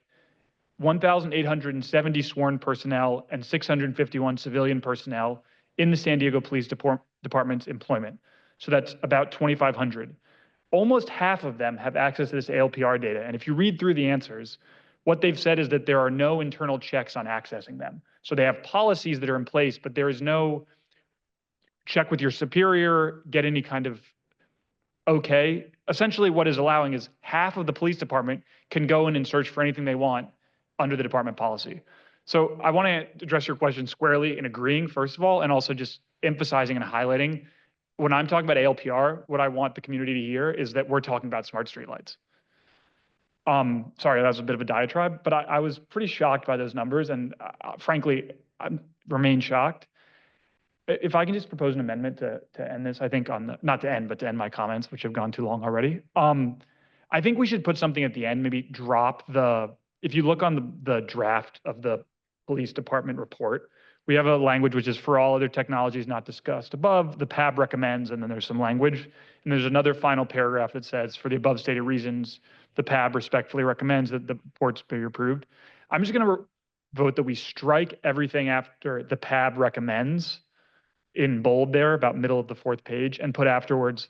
1,870 sworn personnel and 651 civilian personnel in the San Diego Police Department's employment. So that's about 2,500. Almost half of them have access to this ALPR data. And if you read through the answers, what they've said is that there are no internal checks on accessing them. So they have policies that are in place, but there is no check with your superior, get any kind of okay. Essentially what is allowing is half of the police department can go in and search for anything they want under the department policy. So I want to address your question squarely in agreeing, first of all, and also just emphasizing and highlighting, when I'm talking about ALPR, what I want the community to hear is that we're talking about smart streetlights. Sorry, that was a bit of a diatribe, but I was pretty shocked by those numbers, and frankly, I remain shocked. If I can just propose an amendment to end this, I think on the, not to end, but to end my comments, which have gone too long already. I think we should put something at the end, maybe drop the, if you look on the draft of the police department report, we have a language which is for all other technologies not discussed above, the PAB recommends, and then there's some language. And there's another final paragraph that says, for the above stated reasons, the PAB respectfully recommends that the reports be approved. I'm just going to vote that we strike everything after the PAB recommends in bold there, about middle of the 4th page, and put afterwards,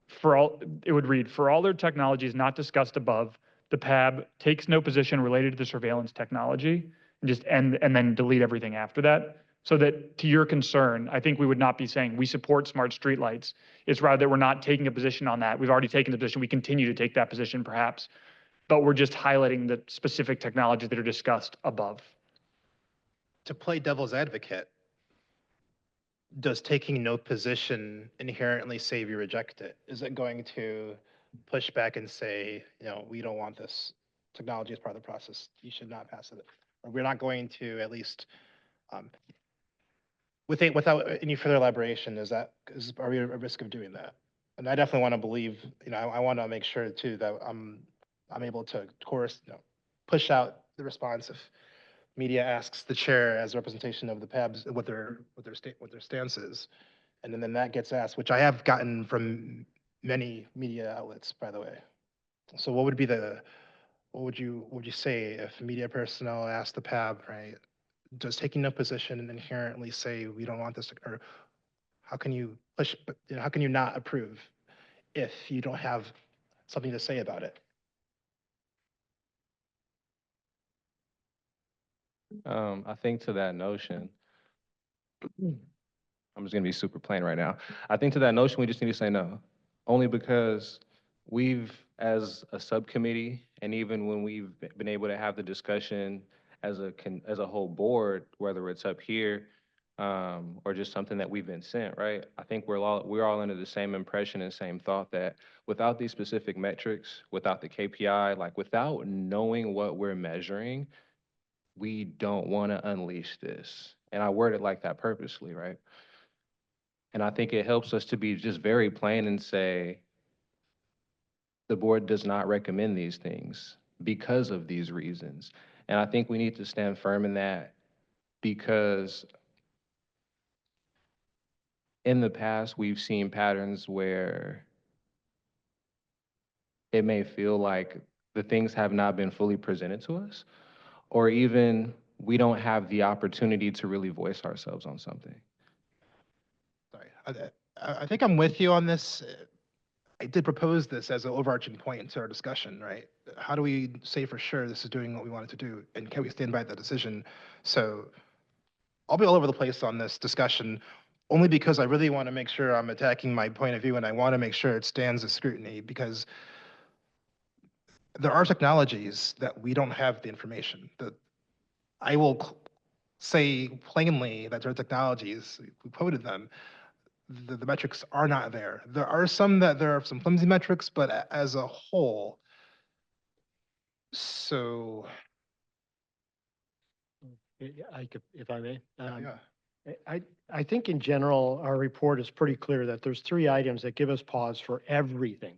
for all, it would read, for all their technologies not discussed above, the PAB takes no position related to the surveillance technology, and just end, and then delete everything after that. So that, to your concern, I think we would not be saying we support smart streetlights. It's rather that we're not taking a position on that. We've already taken the position. We continue to take that position perhaps, but we're just highlighting the specific technologies that are discussed above. To play devil's advocate, does taking no position inherently say you reject it? Is it going to push back and say, you know, we don't want this technology as part of the process, you should not pass it? Or we're not going to, at least, without any further elaboration, are we at risk of doing that? And I definitely want to believe, you know, I want to make sure too that I'm able to, of course, you know, push out the response media asks the chair as a representation of the PABs what their stance is. And then that gets asked, which I have gotten from many media outlets, by the way. So what would be what would you say if media personnel asked the PAB, right? Does taking a position inherently say we don't want this, or how can you push, how can you not approve if you don't have something to say about it? I think to that notion, I'm just gonna be super plain right now. I think to that notion, we just need to say no. Only because we've, as a subcommittee, and even when we've been able to have the discussion as as a whole board, whether it's up here, or just something that we've been sent, right? I think we're all under the same impression and same thought that without these specific metrics, without the KPI, like without knowing what we're measuring, we don't want to unleash this. And I word it like that purposely, right? And I think it helps us to be just very plain and say, the board does not recommend these things because of these reasons. And I think we need to stand firm in that, because in the past, we've seen patterns where it may feel like the things have not been fully presented to us, or even we don't have the opportunity to really voice ourselves on something. Sorry, I think I'm with you on this. I did propose this as an overarching point into our discussion, right? How do we say for sure this is doing what we want it to do, and can we stand by that decision? So I'll be all over the place on this discussion, only because I really want to make sure I'm attacking my point of view, and I want to make sure it stands the scrutiny, because there are technologies that we don't have the information. That I will say plainly that there are technologies, we quoted them, the metrics are not there. There are some flimsy metrics, but as a whole, so. If I may. Yeah. I think in general, our report is pretty clear that there's 3 items that give us pause for everything.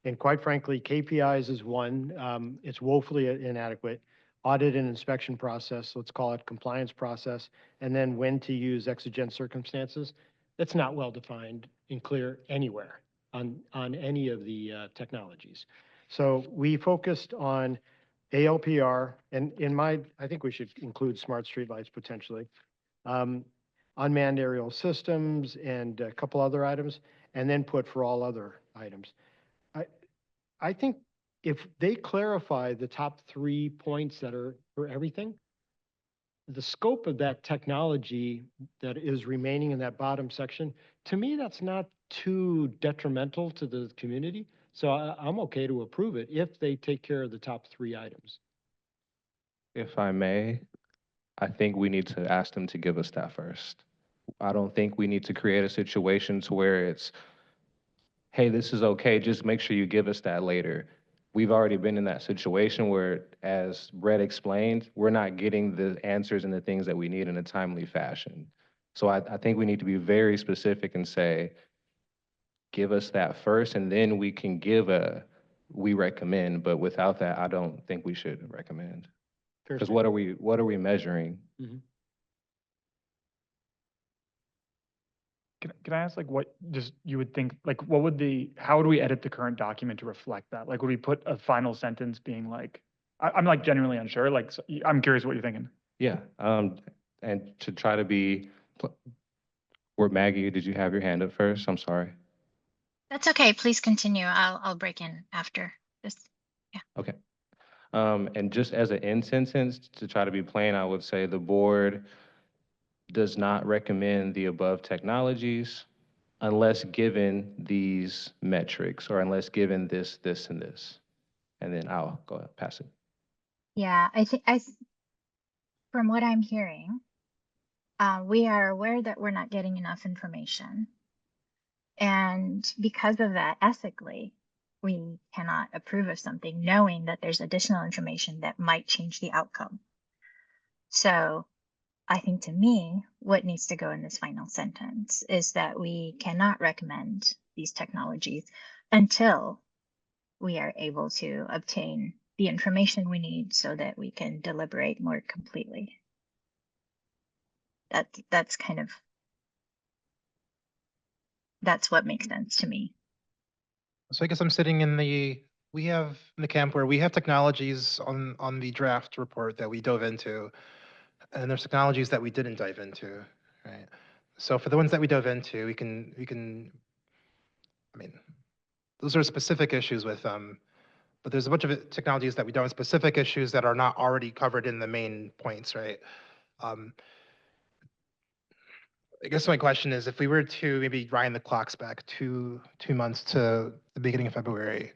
And quite frankly, KPIs is one. It's woefully inadequate. Audit and inspection process, let's call it compliance process, and then when to use exigent circumstances. That's not well defined and clear anywhere on any of the technologies. So we focused on ALPR, and I think we should include smart streetlights potentially, unmanned aerial systems, and a couple other items, and then put for all other items. I think if they clarify the top 3 points that are for everything, the scope of that technology that is remaining in that bottom section, to me, that's not too detrimental to the community. So I'm okay to approve it if they take care of the top 3 items. If I may, I think we need to ask them to give us that first. I don't think we need to create a situation to where it's, hey, this is okay, just make sure you give us that later. We've already been in that situation where, as Brett explained, we're not getting the answers and the things that we need in a timely fashion. So I think we need to be very specific and say, give us that first, and then we can give we recommend, but without that, I don't think we should recommend. Because what are we measuring? Can I ask, like, what just you would think, like, how would we edit the current document to reflect that? Like, would we put a final sentence being like, I'm like genuinely unsure, like, so I'm curious what you're thinking. Yeah, and to try to be, or Maggie, did you have your hand up first? I'm sorry. That's okay. Please continue. I'll break in after this. Yeah. Okay. And just as an end sentence, to try to be plain, I would say the board does not recommend the above technologies unless given these metrics, or unless given this, this, and this. And then I'll go ahead, pass it. Yeah, from what I'm hearing, we are aware that we're not getting enough information. And because of that, ethically, we cannot approve of something knowing that there's additional information that might change the outcome. So I think, to me, what needs to go in this final sentence is that we cannot recommend these technologies until we are able to obtain the information we need so that we can deliberate more completely. That's kind of, that's what makes sense to me. So I guess I'm sitting in we have in the camp where we have technologies on the draft report that we dove into, and there's technologies that we didn't dive into, right? So for the ones that we dove into, we can, I mean, those are specific issues with them, but there's a bunch of technologies that we don't have specific issues that are not already covered in the main points, right? I guess my question is, if we were to maybe wind the clocks back two months to the beginning of February,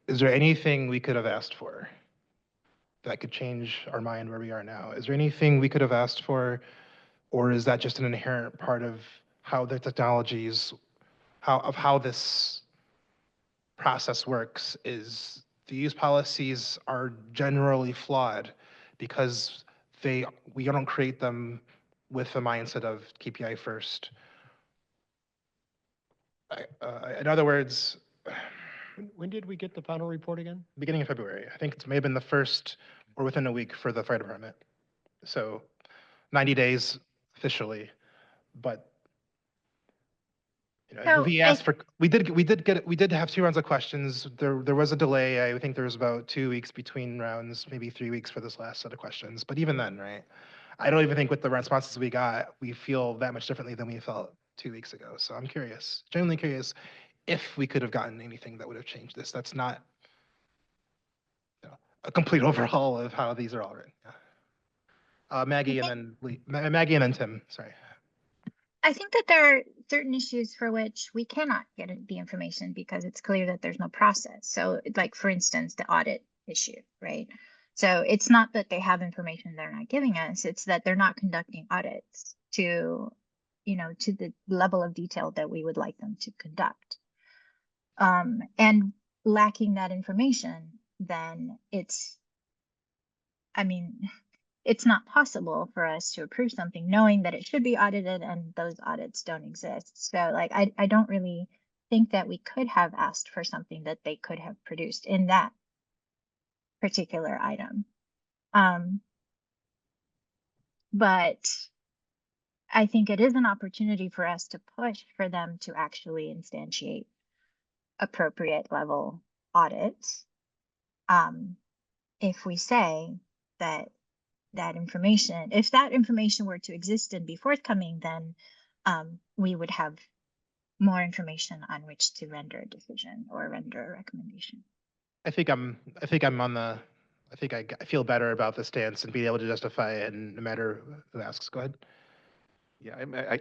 is there anything we could have asked for that could change our mind where we are now? Is there anything we could have asked for, or is that just an inherent part of how the technologies, how this process works? Is the use policies are generally flawed because we don't create them with the mindset of KPI first. In other words, When did we get the final report again? beginning of February. I think it may have been the first or within a week for the fire department. So 90 days officially, but So we asked for, we did have 2 rounds of questions. There was a delay. I think there was about 2 weeks between rounds, maybe 3 weeks for this last set of questions. But even then, right? I don't even think with the responses we got, we feel that much differently than we felt 2 weeks ago. So I'm curious, genuinely curious, if we could have gotten anything that would have changed this. That's not a complete overhaul of how these are all written. Yeah. Maggie and then Tim, sorry. I think that there are certain issues for which we cannot get the information because it's clear that there's no process. So like, for instance, the audit issue, right? So it's not that they have information they're not giving us, it's that they're not conducting audits to, to the level of detail that we would like them to conduct. And lacking that information, then it's not possible for us to approve something knowing that it should be audited and those audits don't exist. So like, I don't really think that we could have asked for something that they could have produced in that particular item. But I think it is an opportunity for us to push for them to actually instantiate appropriate level audits. If we say that information, if that information were to exist and be forthcoming, then we would have more information on which to render a decision or render a recommendation. I feel better about the stance and being able to justify it, and no matter who asks. Go ahead. Yeah,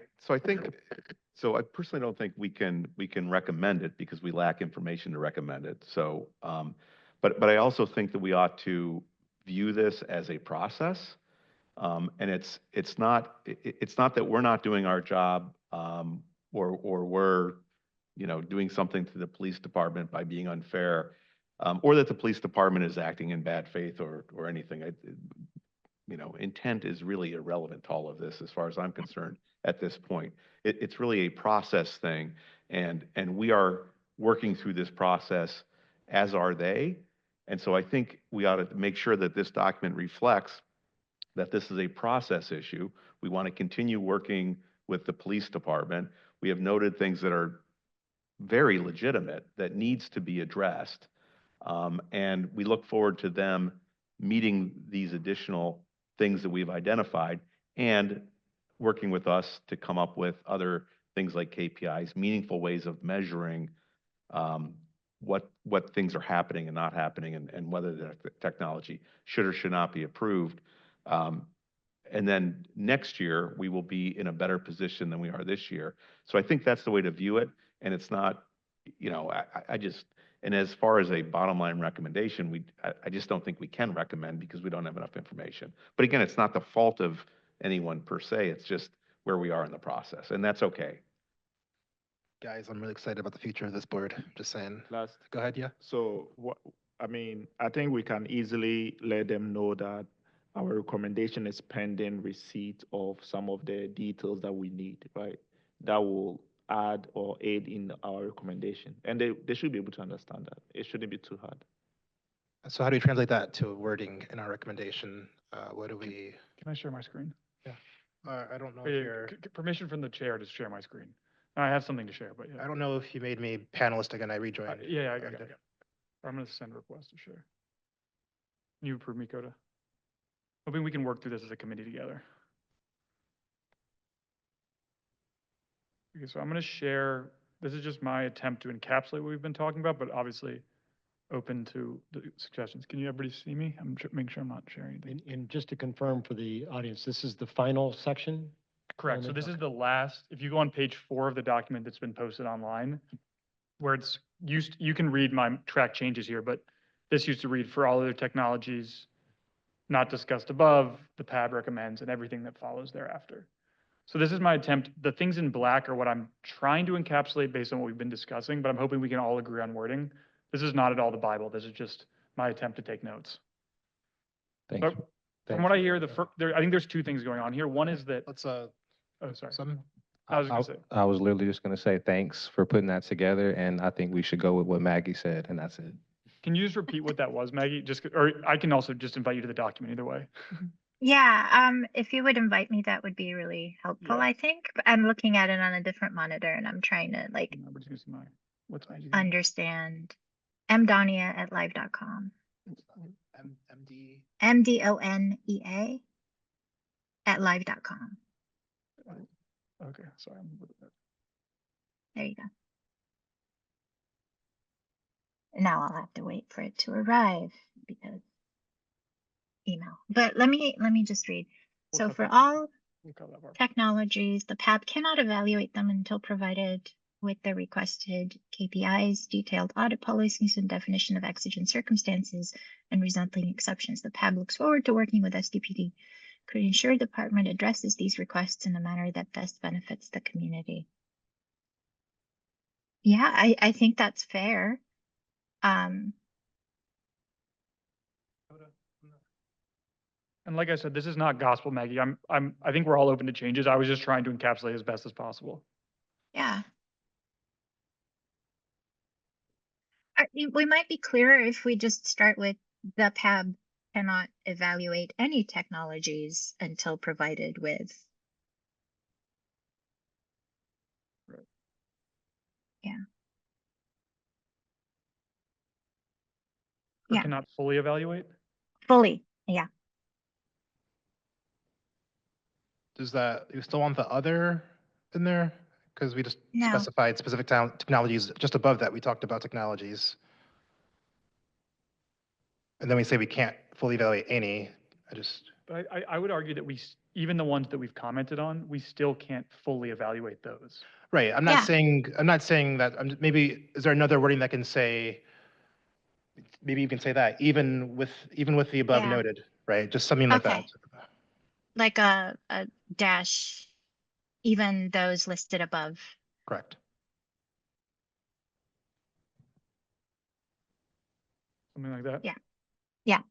so I personally don't think we can recommend it because we lack information to recommend it. So, but I also think that we ought to view this as a process. And it's not that we're not doing our job, or we're, doing something to the police department by being unfair, or that the police department is acting in bad faith or anything. Intent is really irrelevant to all of this as far as I'm concerned at this point. It's really a process thing, and we are working through this process, as are they. And so I think we ought to make sure that this document reflects that this is a process issue. We want to continue working with the police department. We have noted things that are very legitimate that needs to be addressed. And we look forward to them meeting these additional things that we've identified and working with us to come up with other things like KPIs, meaningful ways of measuring what things are happening and not happening, and whether the technology should or should not be approved. And then next year, we will be in a better position than we are this year. So I think that's the way to view it. And it's not, and as far as a bottom line recommendation, I just don't think we can recommend because we don't have enough information. But again, it's not the fault of anyone per se. It's just where we are in the process, and that's okay. Guys, I'm really excited about the future of this board. Just saying. Last, Go ahead, yeah. so I think we can easily let them know that our recommendation is pending receipt of some of the details that we need, right? That will add or aid in our recommendation. And they should be able to understand that. It shouldn't be too hard. So how do we translate that to wording in our recommendation? What do we, Can I share my screen? I don't know Oh, if yeah, you're, permission from the chair to share my screen. I have something to share, but yeah. I don't know if you made me panelist again. I rejoined. Yeah, I got it. I'm gonna send a request to share. Can you approve me, Coda? Hoping we can work through this as a committee together. Okay, so I'm gonna share, this is just my attempt to encapsulate what we've been talking about, but obviously open to the suggestions. Can you everybody see me? I'm making sure I'm not sharing anything. And just to confirm for the audience, this is the final section? Correct. So only? this is the last, if you go on page 4 of the document that's been posted online, where it's used, you can read my track changes here, but this used to read for all other technologies not discussed above, the PAB recommends, and everything that follows thereafter. So this is my attempt. The things in black are what I'm trying to encapsulate based on what we've been discussing, but I'm hoping we can all agree on wording. This is not at all the Bible. This is just my attempt to take notes. Thank But you. from Thank what I you. hear, I think there's two things going on here. One is that, Let's, oh, sorry. some, I was gonna say, I was literally just gonna say thanks for putting that together, and I think we should go with what Maggie said, and that's it. can you just repeat what that was, Maggie? Or I can also just invite you to the document either way. Yeah, if you would invite me, that would be really helpful, Yeah. I think. But I'm looking at it on a different monitor and I'm trying to like Nobody's gonna see my, what's Maggie's name? understand. mdonia@live.com. MD. MDONEA at live.com. Okay, sorry. I'm a little bit- There you go. Now I'll have to wait for it to arrive because email. But let me just read. We'll So cut for that- all we'll cut that part. technologies, the PAB cannot evaluate them until provided with the requested KPIs, detailed audit policies, and definition of exigent circumstances and resulting exceptions. The PAB looks forward to working with SDPD to ensure the department addresses these requests in a manner that best benefits the community. Yeah, I think that's fair. And like I said, this is not gospel, Maggie. I think we're all open to changes. I was just trying to encapsulate as best as possible. Yeah. We might be clearer if we just start with the PAB cannot evaluate any technologies until provided with. Right. Yeah. Or Yeah. cannot fully evaluate. Fully. Yeah. Does that, you still want the other in there? Because we just No. specified specific technologies. Just above that, we talked about technologies. And then we say we can't fully evaluate any. But I would argue that even the ones that we've commented on, we still can't fully evaluate those. Right, I'm not saying that, maybe, is there another wording that can say, maybe you can say that, even with the above Yeah. noted, right? Just something like that. Okay. Like a dash, even those listed above. Correct. Something like that. Yeah. Yeah.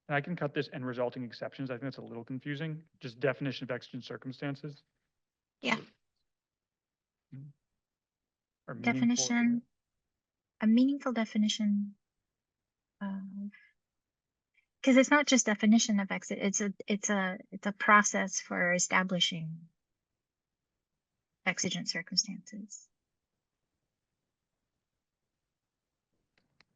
And I can cut this and resulting exceptions. I think that's a little confusing. Just definition of exigent circumstances. Yeah. Or meaningful- Definition, a meaningful definition of, because it's not just definition of exit, it's a process for establishing exigent circumstances.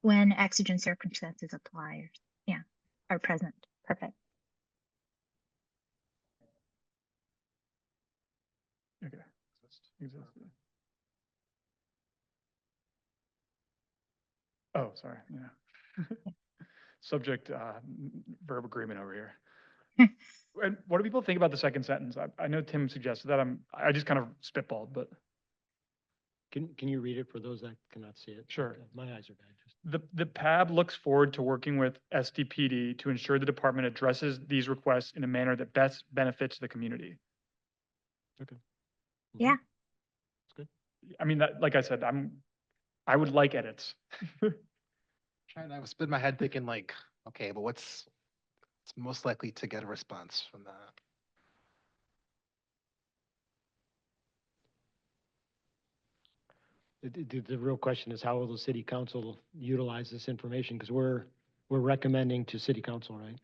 When exigent circumstances apply, yeah, are present. Perfect. Okay. Exactly. Oh, sorry, yeah. Subject, verb agreement over here. And what do people think about the second sentence? I know Tim suggested that. I just kind of spitballed, but Can you read it for those that cannot see it? Sure. My eyes are bad. Just the PAB looks forward to working with SDPD to ensure the department addresses these requests in a manner that best benefits the community. Yeah. That's good. I mean, that, like I said, I would like edits. I was in my head thinking like, okay, but what's most likely to get a response from that? The real question is how will the city council utilize this information? Because we're recommending to city council, right?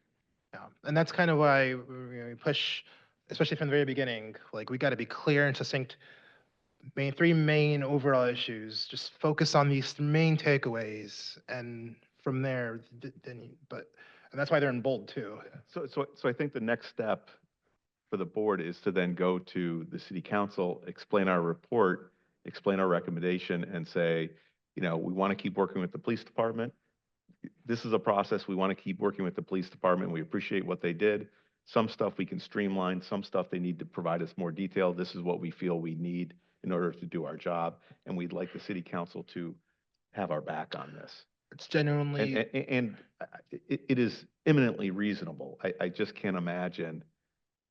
Yeah, and that's kind of why we push, especially from the very beginning, like we got to be clear and succinct. Three main overall issues. Just focus on these main takeaways, and from there, and that's why they're in bold too. So I think the next step for the board is to then go to the city council, explain our report, explain our recommendation, and say, you know, we want to keep working with the police department. This is a process. We want to keep working with the police department. We appreciate what they did. Some stuff we can streamline, some stuff they need to provide us more detail. This is what we feel we need in order to do our job. And we'd like the city council to have our back on this. It's genuinely, And it is eminently reasonable. I just can't imagine,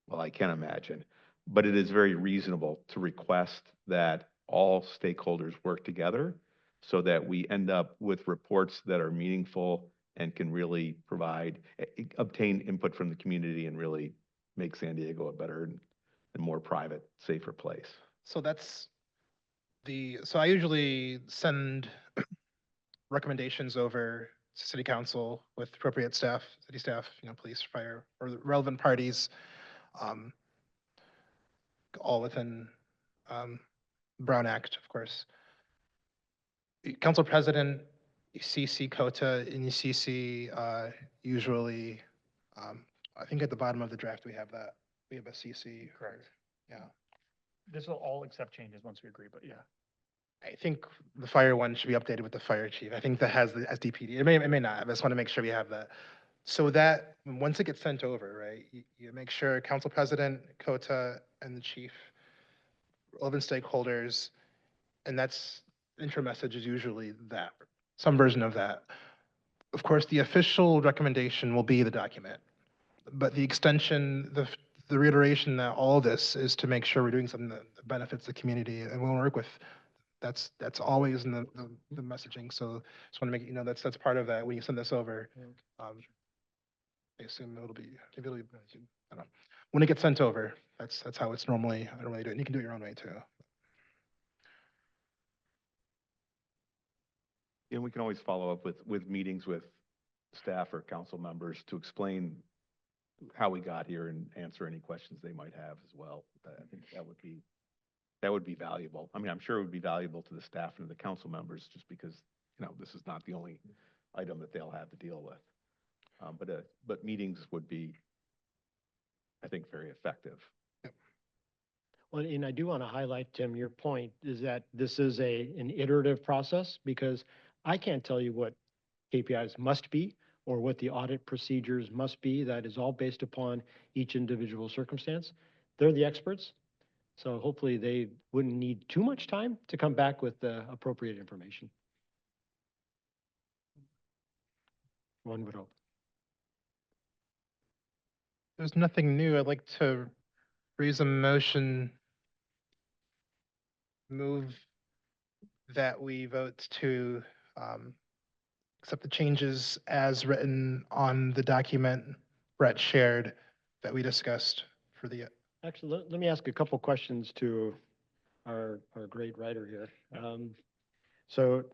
well, I can imagine, but it is very reasonable to request that all stakeholders work together so that we end up with reports that are meaningful and can really provide, obtain input from the community and really make San Diego a better and more private, safer place. so so I usually send recommendations over to city council with appropriate staff, city staff, police, fire, or the relevant parties, all within Brown Act, of course. Council President, you CC COTA, and you CC usually, I think at the bottom of the draft, we have a CC. Correct. Yeah. This will all accept changes once we agree, but yeah. I think the fire one should be updated with the fire chief. I think that has the SDPD. It may not. I just want to make sure we have that. So that, once it gets sent over, right, you make sure council president, COTA, and the chief, relevant stakeholders, and that's, intro message is usually that, some version of that. Of course, the official recommendation will be the document, but the extension, the reiteration that all this is to make sure we're doing something that benefits the community and we'll work with. That's always in the messaging. So just want to make it, that's part of that when you send this over. I assume maybe it'll be, I don't know. When it gets sent over, that's how it's I normally do it. And you can do it your own way too. And we can always follow up with meetings with staff or council members to explain how we got here and answer any questions they might have as well. I think that would be valuable. I mean, I'm sure it would be valuable to the staff and the council members just because, this is not the only item that they'll have to deal with. But meetings would be, I think, very effective. Well, and I do want to highlight, Tim, your point is that this is an iterative process because I can't tell you what KPIs must be or what the audit procedures must be. That is all based upon each individual circumstance. They're the experts. So hopefully they wouldn't need too much time to come back with the appropriate information. One would hope. There's nothing new. I'd like to raise a motion, move that we vote to accept the changes as written on the document Brett shared that we discussed for the. Actually, let me ask a couple questions to our great writer here. So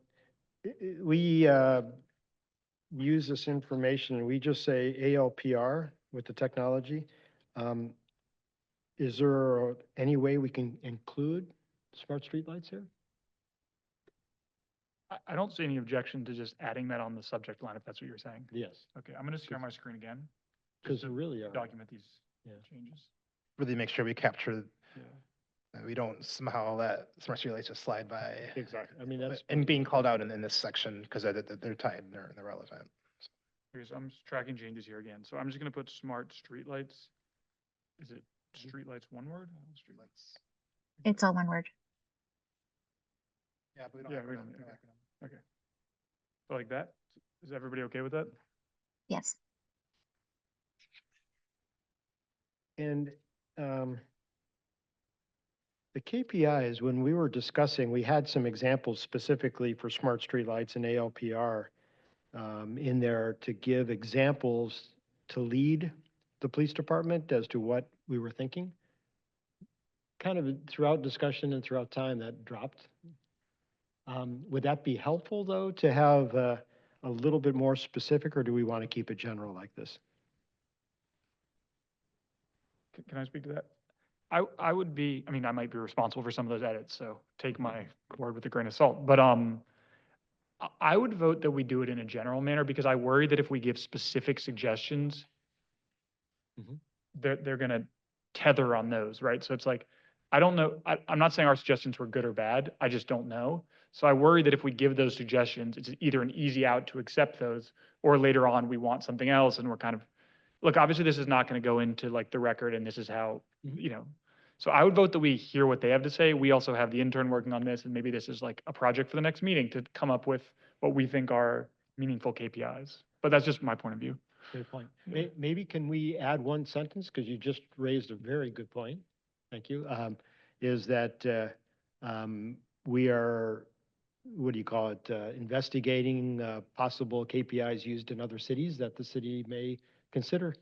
we use this information and we just say ALPR with the technology. Is there any way we can include smart streetlights here? I don't see any objection to just adding that on the subject line, if that's what you're saying. Yes, Okay, I'm going to share my screen again. because there really are. Document these Yeah. changes. Really make sure we capture, Yeah. that we don't somehow let smart streetlights just slide by. Exactly. I mean, that's. And being called out in this section because they're tied, they're relevant. Okay, so I'm tracking changes here again. So I'm just going to put smart streetlights. Is it streetlights one word? Streetlights. It's all one word. Yeah, but we don't Yeah, have we it don't, on- okay. So like that? Is everybody okay with that? Yes. And the KPIs, when we were discussing, we had some examples specifically for smart streetlights and ALPR in there to give examples to lead the police department as to what we were thinking. Kind of throughout discussion and throughout time that dropped. Would that be helpful, though, to have a little bit more specific, or do we want to keep it general like this? Can I speak to that? I would be, I mean, I might be responsible for some of those edits, so take my word with a grain of salt. But I would vote that we do it in a general manner because I worry that if we give specific suggestions, Mhm. they're gonna tether on those, right? So it's like, I don't know, I'm not saying our suggestions were good or bad, I just don't know. So I worry that if we give those suggestions, it's either an easy out to accept those, or later on, we want something else and we're kind of, look, obviously this is not gonna go into like the record and this is how, Mhm. you know. So I would vote that we hear what they have to say. We also have the intern working on this, and maybe this is like a project for the next meeting to come up with what we think are meaningful KPIs. But that's just my point of view. Good point. Maybe can we add one sentence, because you just raised a very good point. Thank you. Is that we are, what do you call it, investigating possible KPIs used in other cities that the city may consider?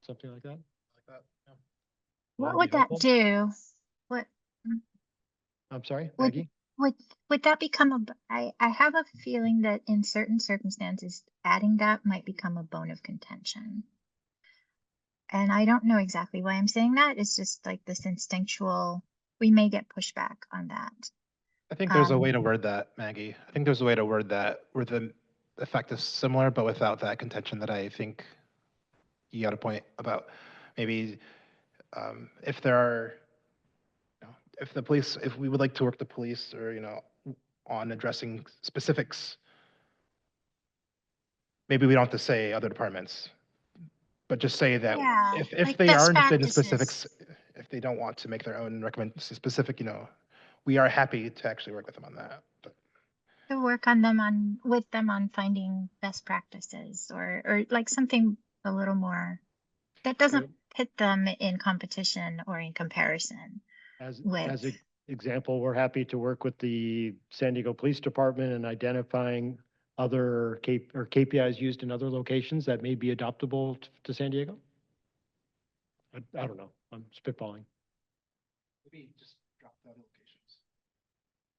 Something like that? Like that, yeah. What Would would be that helpful? do? What I'm sorry, would Maggie? would would that become I have a feeling that in certain circumstances, adding that might become a bone of contention. And I don't know exactly why I'm saying that. It's just like this instinctual, we may get pushback on that. I think there's a Um, way to word that, Maggie. I think there's a way to word that where the effect is similar, but without that contention that I think you got a point about. Maybe if there are, if the police, if we would like to work the police or, on addressing specifics, maybe we don't have to say other departments, but just say that yeah, if like they best are interested in specifics, practices if they don't want to make their own specific, we are happy to actually work with them on that. But to work on them with them on finding best practices or like something a little more that doesn't pit them in competition or in comparison As with. an example, we're happy to work with the San Diego Police Department in identifying other KPIs used in other locations that may be adoptable to San Diego? I don't know. I'm spitballing. maybe just drop the other locations.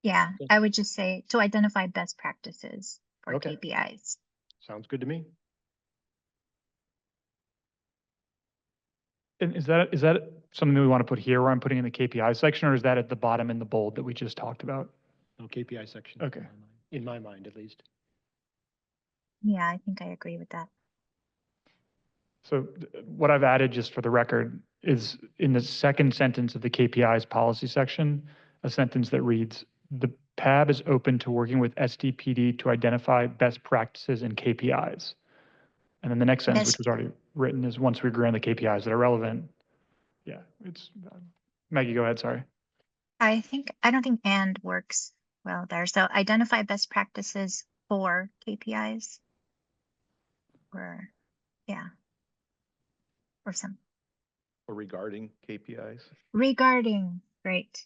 Yeah, Okay. I would just say to identify best practices for Okay. KPIs. Sounds good to me. And is that something that we want to put here where I'm putting in the KPI section, or is that at the bottom in the bold that we just talked about? No KPI section. Okay. In my mind, at least. Yeah, I think I agree with that. So what I've added, just for the record, is in the second sentence of the KPIs policy section, a sentence that reads, "The PAB is open to working with SDPD to identify best practices and KPIs." And then the next sentence, which Best- was already written, is once we agree on the KPIs that are relevant. Yeah, it's, Maggie, go ahead, sorry. I don't think and works well there. So identify best practices for KPIs or yeah. Or some Or regarding KPIs? regarding, great.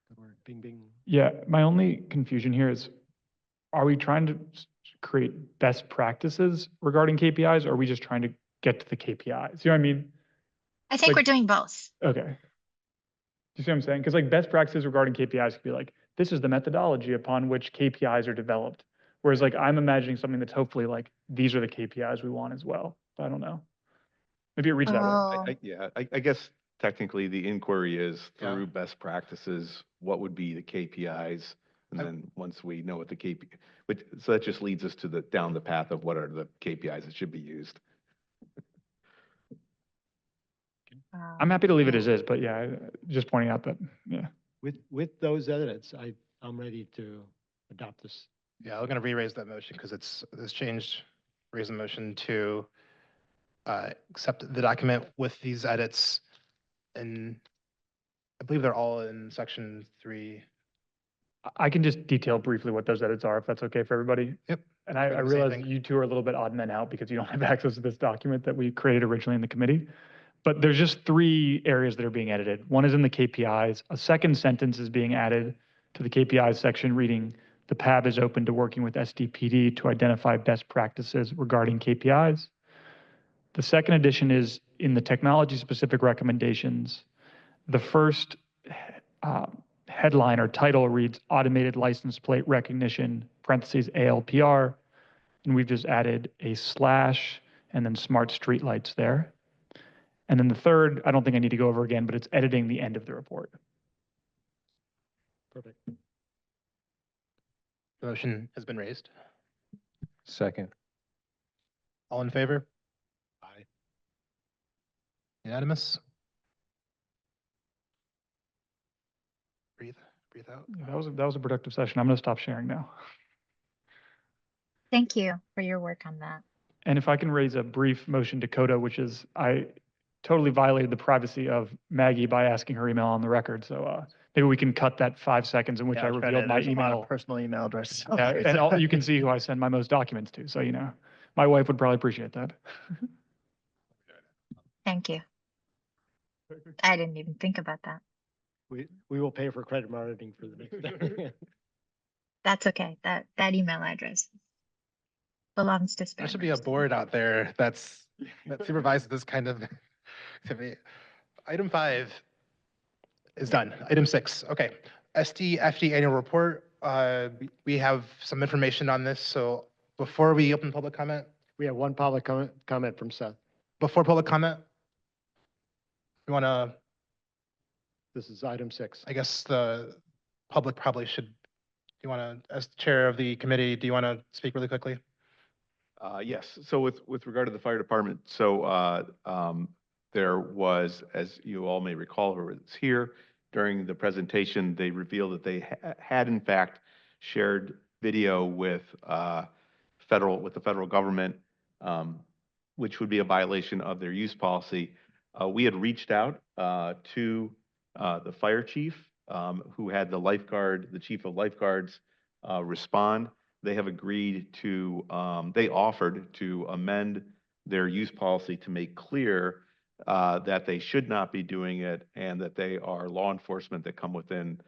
Good word. Bing, bing. Yeah, my only confusion here is, are we trying to create best practices regarding KPIs, or are we just trying to get to the KPIs? You know what I mean? I think Like- we're doing both. Okay. Do you see what I'm saying? Because like best practices regarding KPIs could be like, this is the methodology upon which KPIs are developed. Whereas like I'm imagining something that's hopefully like, these are the KPIs we want as well. I don't know. Maybe it reads that way. Oh, Yeah, I guess technically the inquiry is Yeah. through best practices, what would be the KPIs? And I- then once we know what the so that just leads us to down the path of what are the KPIs that should be used. I'm happy to leave it as is, but yeah, just pointing out that, yeah. With those edits, I'm ready to adopt this. Yeah, I'm gonna re-raise that motion because it's changed. Raise the motion to accept the document with these edits, and I believe they're all in section 3. I can just detail briefly what those edits are, if that's okay for everybody. Yep. And I We're the same realize thing. you two are a little bit odd men out because you don't have access to this document that we created originally in the committee. But there's just 3 areas that are being edited. One is in the KPIs. A second sentence is being added to the KPIs section reading, "The PAB is open to working with SDPD to identify best practices regarding KPIs." The second addition is in the technology-specific recommendations. The first headline or title reads automated license plate recognition, parentheses ALPR. And we've just added a slash and then smart streetlights there. And then the third, I don't think I need to go over again, but it's editing the end of the report. Perfect. The motion has been raised. Second. All in favor? Aye. Unanimous? Breathe out. That was a productive session. I'm going to stop sharing now. Thank you for your work on that. And if I can raise a brief motion to CODA, which is I totally violated the privacy of Maggie by asking her email on the record. So maybe we can cut that 5 seconds in which I revealed my There's a lot of email. personal email addresses. Yeah, and you can see who I send my most documents to. So, you know, my wife would probably appreciate that. Thank you. I didn't even think about that. We will pay for credit monitoring for the next time. That's okay. That email address belongs to There should be a spammers. board out there that supervises this kind of activity. Item 5 is done. Item 6, okay. SDFD annual report. We have some information on this, so before we open public comment, We have one public comment from Seth. before public comment, we want to, This is item 6. I guess the public probably should, do you want to, as chair of the committee, do you want to speak really quickly? Yes, so with regard to the fire department, so there was, as you all may recall, who was here during the presentation, they revealed that they had in fact shared video with the federal government, which would be a violation of their use policy. We had reached out to the fire chief, who had the chief of lifeguards respond. They have agreed to, they offered to amend their use policy to make clear that they should not be doing it and that they are law enforcement that come within,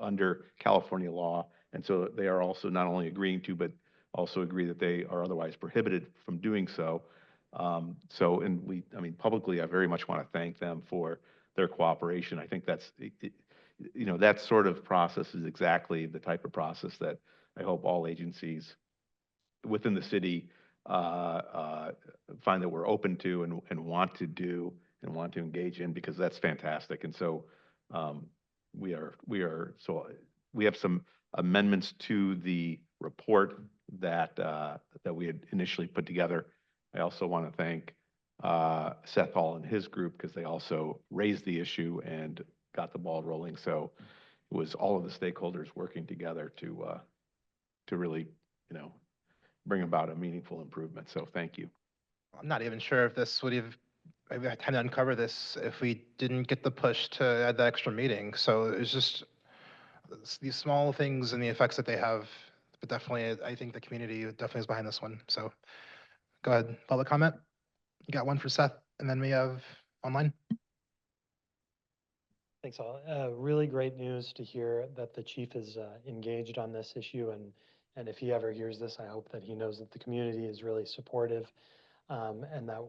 under California law. And so they are also not only agreeing to, but also agree that they are otherwise prohibited from doing so. And I mean, publicly, I very much want to thank them for their cooperation. I think that's, you know, that sort of process is exactly the type of process that I hope all agencies within the city find that we're open to and want to do and want to engage in, because that's fantastic. And so we have some amendments to the report that we had initially put together. I also want to thank Seth Hall and his group, because they also raised the issue and got the ball rolling. So it was all of the stakeholders working together to really, you know, bring about a meaningful improvement. So thank you. I'm not even sure if this would have, maybe I had to uncover this if we didn't get the push to add the extra meeting. So it's just these small things and the effects that they have. But definitely, I think the community definitely is behind this one. So go ahead, public comment. You got one for Seth, and then we have online. Thanks all. Really great news to hear that the chief is engaged on this issue, and if he ever hears this, I hope that he knows that the community is really supportive, and that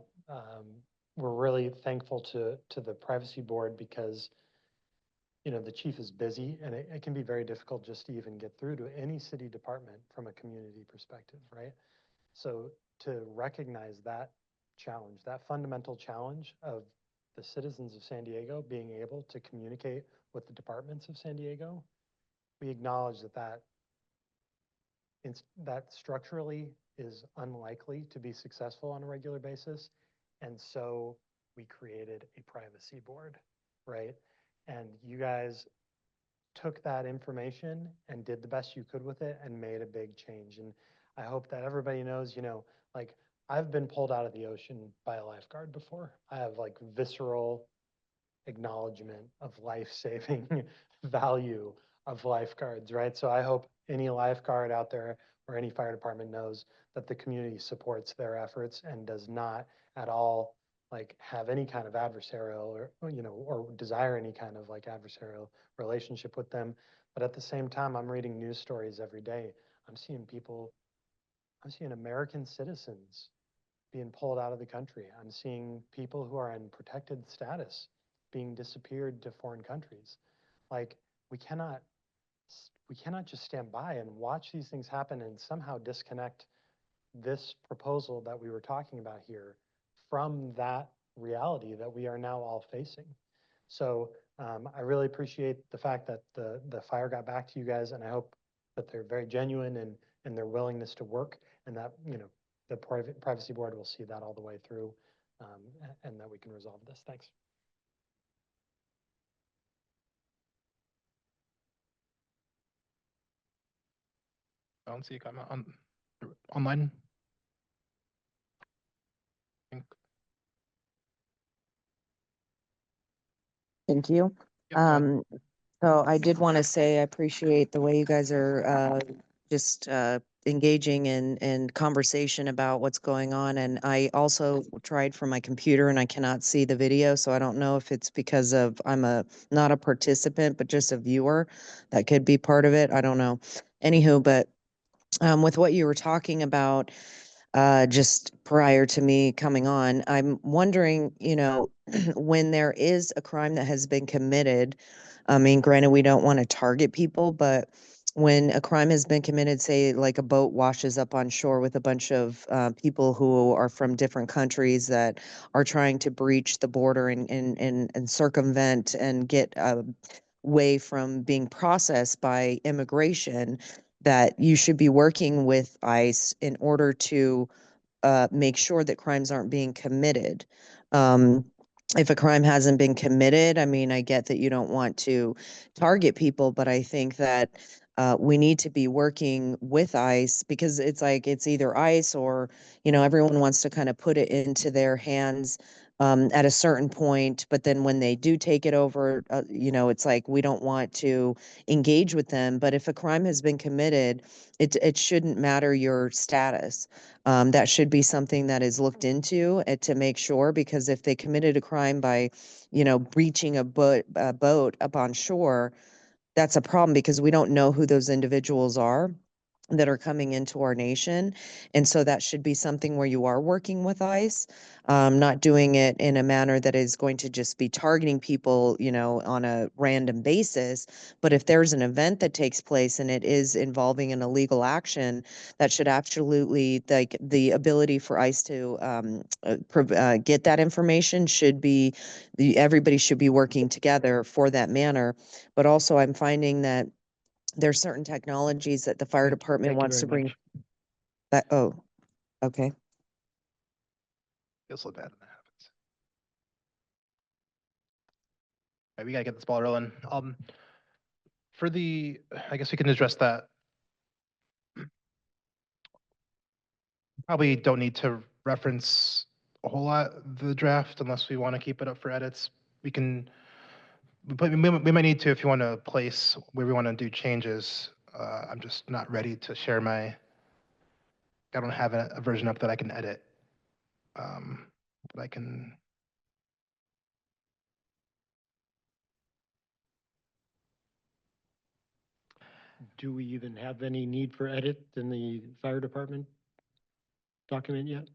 we're really thankful to the privacy board, because you know the chief is busy, and it can be very difficult just to even get through to any city department from a community perspective, right? So to recognize that challenge, that fundamental challenge of the citizens of San Diego being able to communicate with the departments of San Diego, we acknowledge that structurally is unlikely to be successful on a regular basis. And so we created a privacy board, right? And you guys took that information and did the best you could with it and made a big change. And I hope that everybody knows, you know, like I've been pulled out of the ocean by a lifeguard before. I have like visceral acknowledgement of life-saving value of lifeguards, right? So I hope any lifeguard out there or any fire department knows that the community supports their efforts and does not at all like have any kind of adversarial or, you know, or desire any kind of like adversarial relationship with them. But at the same time, I'm reading news stories every day. I'm seeing American citizens being pulled out of the country. I'm seeing people who are in protected status being disappeared to foreign countries. Like we cannot, we cannot just stand by and watch these things happen and somehow disconnect this proposal that we were talking about here from that reality that we are now all facing. So I really appreciate the fact that the fire got back to you guys, and I hope that they're very genuine in their willingness to work, and that, you know, the privacy board will see that all the way through, and that we can resolve this. Thanks. I don't see a comment online. Thank you. Yep, go ahead. So I did want to say I appreciate the way you guys are just engaging in conversation about what's going on. And I also tried from my computer and I cannot see the video, so I don't know if it's because of I'm not a participant, but just a viewer. That could be part of it. I don't know. Anywho, but with what you were talking about just prior to me coming on, I'm wondering, you know, when there is a crime that has been committed, I mean, granted, we don't want to target people, but when a crime has been committed, say like a boat washes up on shore with a bunch of people who are from different countries that are trying to breach the border and circumvent and get away from being processed by immigration, that you should be working with ICE in order to make sure that crimes aren't being committed. If a crime hasn't been committed, I mean, I get that you don't want to target people, but I think that we need to be working with ICE, because it's like it's either ICE or, you know, everyone wants to kind of put it into their hands at a certain point, but then when they do take it over, you know, it's like we don't want to engage with them. But if a crime has been committed, it shouldn't matter your status. That should be something that is looked into to make sure, because if they committed a crime by, you know, breaching a boat up on shore, that's a problem because we don't know who those individuals are that are coming into our nation. And so that should be something where you are working with ICE, not doing it in a manner that is going to just be targeting people, you know, on a random basis. But if there's an event that takes place and it is involving an illegal action, that should absolutely, like, the ability for ICE to get that information should be, everybody should be working together for that manner. But also I'm finding that there's certain technologies that the fire department Thank you wants very to bring much. back. Oh, okay. Feels so bad when that happens. All right, we gotta get this ball rolling. I guess we can address that. Probably don't need to reference a whole lot the draft unless we want to keep it up for edits. We can, but we might need to if you want to place where we want to do changes. I'm just not ready to share I don't have a version up that I can edit. But I can. Do we even have any need for edit in the fire department document yet?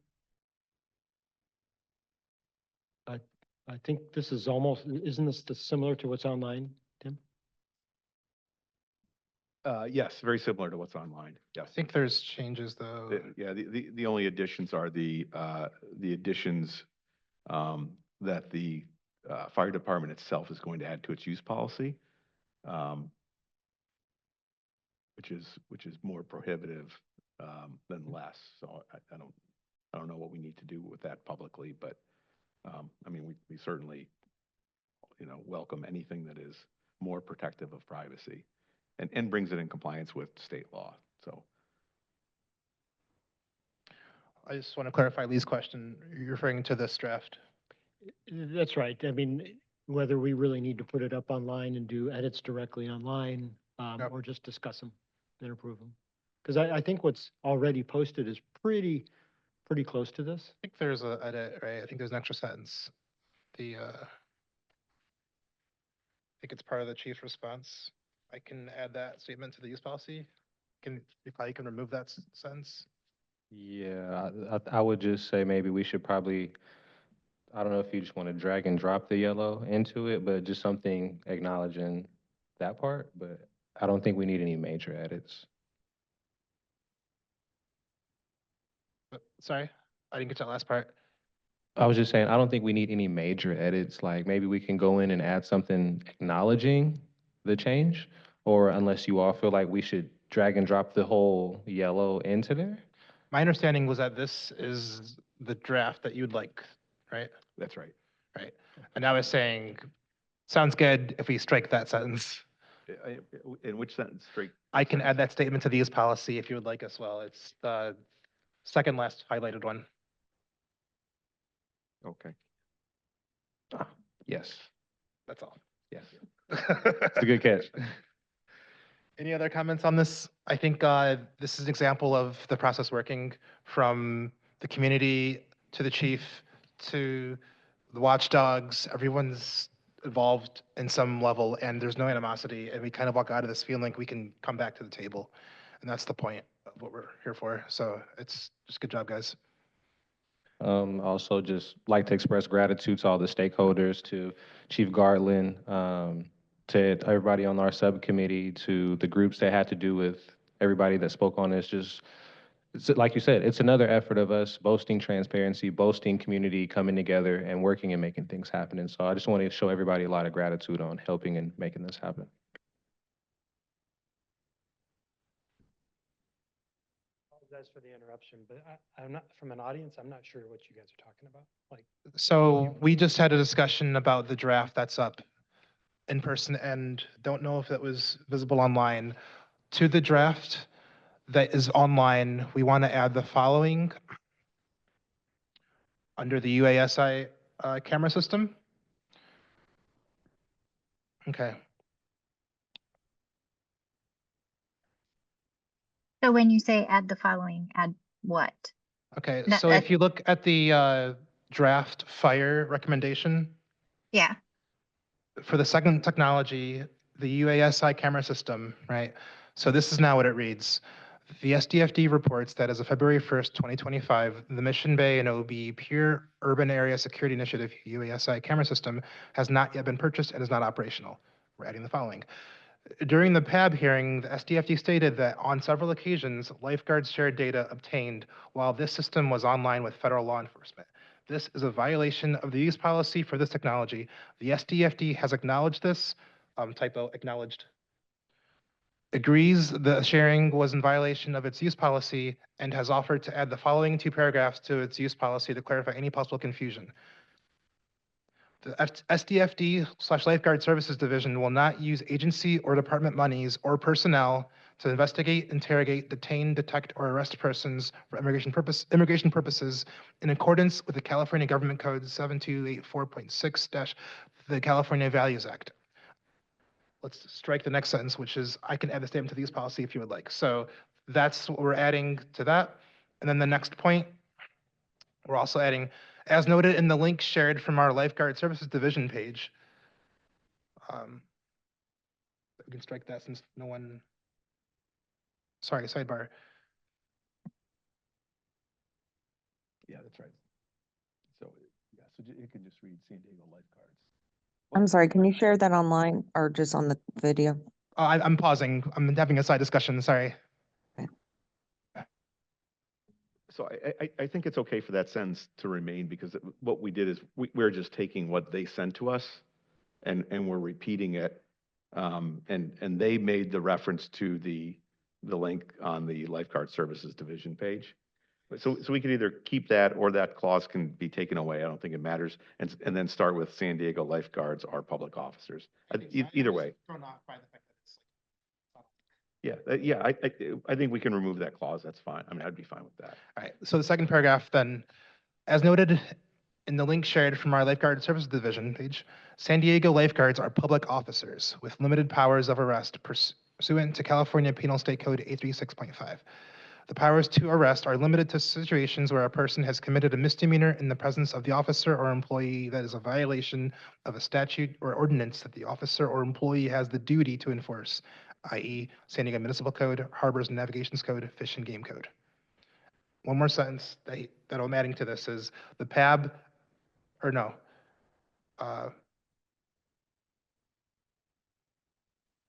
I think this is almost, isn't this similar to what's online, Tim? Yes, very similar to what's online. I Yes. think there's changes though. Yeah, the only additions are the additions that the fire department itself is going to add to its use policy, which is more prohibitive than less. So I don't know what we need to do with that publicly, but I mean, we certainly, you know, welcome anything that is more protective of privacy and brings it in compliance with state law. So. I just want to clarify Lee's question. You're referring to this draft. That's right. I mean, whether we really need to put it up online and do edits directly online, Yep. or just discuss them and approve them. Because I think what's already posted is pretty close to this. I think there's a edit, right? I think there's an extra sentence. I think it's part of the chief's response. I can add that statement to the use policy. You probably can remove that sentence. Yeah, I would just say maybe we should probably, I don't know if you just want to drag and drop the yellow into it, but just something acknowledging that part, but I don't think we need any major edits. Sorry, I didn't get that last part. I was just saying, I don't think we need any major edits. Like maybe we can go in and add something acknowledging the change, or unless you all feel like we should drag and drop the whole yellow into there. My understanding was that this is the draft that you'd like, right? That's right. Right. And I was saying, sounds good if we strike that sentence. In which sentence? Straight. I can add that statement to the use policy if you would like as well. It's the second last highlighted one. Okay. Yes, That's all. yes. It's a good catch. Any other comments on this? I think this is an example of the process working from the community to the chief to the watchdogs. Everyone's involved in some level and there's no animosity. And we kind of walk out of this feeling like we can come back to the table. And that's the point of what we're here for. So it's just good job, guys. Also just like to express gratitude to all the stakeholders, to Chief Garland, to everybody on our subcommittee, to the groups that had to do with everybody that spoke on this. Just, it's, like you said, it's another effort of us boasting transparency, boasting community coming together and working and making things happen. And so I just want to show everybody a lot of gratitude on helping and making this happen. Apologize for the interruption, but I'm not, from an audience, I'm not sure what you guys are talking about. Like, So we just had a discussion about the draft that's up in person and don't know if that was visible online. To the draft that is online, we want to add the following under the UASI camera system. Okay. So when you say add the following, add what? Okay, That- so if you look at the draft fire recommendation, Yeah, for the second technology, the UASI camera system, right? So this is now what it reads. The SDFD reports that as of February 1st, 2025, the Mission Bay and OB Pure Urban Area Security Initiative UASI camera system has not yet been purchased and is not operational. We're adding the following. During the PAB hearing, the SDFD stated that on several occasions, lifeguards shared data obtained while this system was online with federal law enforcement. This is a violation of the use policy for this technology. The SDFD has acknowledged this, typo, acknowledged, agrees the sharing was in violation of its use policy and has offered to add the following two paragraphs to its use policy to clarify any possible confusion. The SDFD/Lifeguard Services Division will not use agency or department monies or personnel to investigate, interrogate, detain, detect, or arrest persons for immigration purposes in accordance with the California Government Code 7284.6- the California Values Act. Let's strike the next sentence, which is, I can add the statement to the use policy if you would like. So that's what we're adding to that. And then the next point, we're also adding, as noted in the link shared from our Lifeguard Services Division page. We can strike that since no one, sorry, sidebar. Yeah, that's right. So, yeah, so it could just read San Diego Lifeguards. I'm sorry, can you share that online or just on the video? I'm pausing. I'm having a side discussion, sorry. So I think it's okay for that sentence to remain because what we did is we're just taking what they sent to us and we're repeating it. And they made the reference to the link on the Lifeguard Services Division page. So we can either keep that or that clause can be taken away. I don't think it matters. And then start with San Diego Lifeguards are public officers. Either way. Yeah, I think we can remove that clause. That's fine. I mean, I'd be fine with that. All right, so the second paragraph then, as noted in the link shared from our Lifeguard Services Division page, San Diego lifeguards are public officers with limited powers of arrest pursuant to California Penal State Code 836.5. The powers to arrest are limited to situations where a person has committed a misdemeanor in the presence of the officer or employee that is a violation of a statute or ordinance that the officer or employee has the duty to enforce, i.e. San Diego Municipal Code, Harbors and Navigations Code, Fish and Game Code. One more sentence that I'm adding to this is the PAB, or no,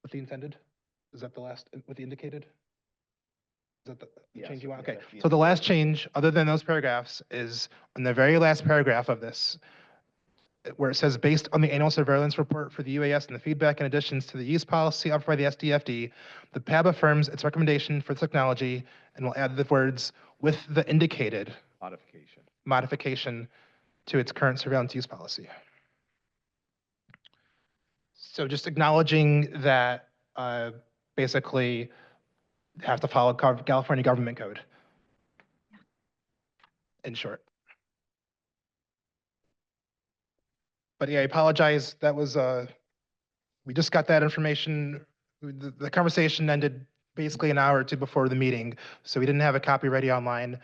with the intended? Is that the last, with the indicated? Is that the Yes, change you want? yeah, Okay, that's the so the last change, other than those paragraphs, is in the very last paragraph of this, where it says, based on the annual surveillance report for the UAS and the feedback and additions to the use policy offered by the SDFD, the PAB affirms its recommendation for technology and will add the words with the indicated Modification. modification to its current surveillance use policy. So just acknowledging that basically have to follow California government code. In short. But yeah, I apologize. That was, we just got that information. The conversation ended basically an hour or two before the meeting, so we didn't have a copy ready online.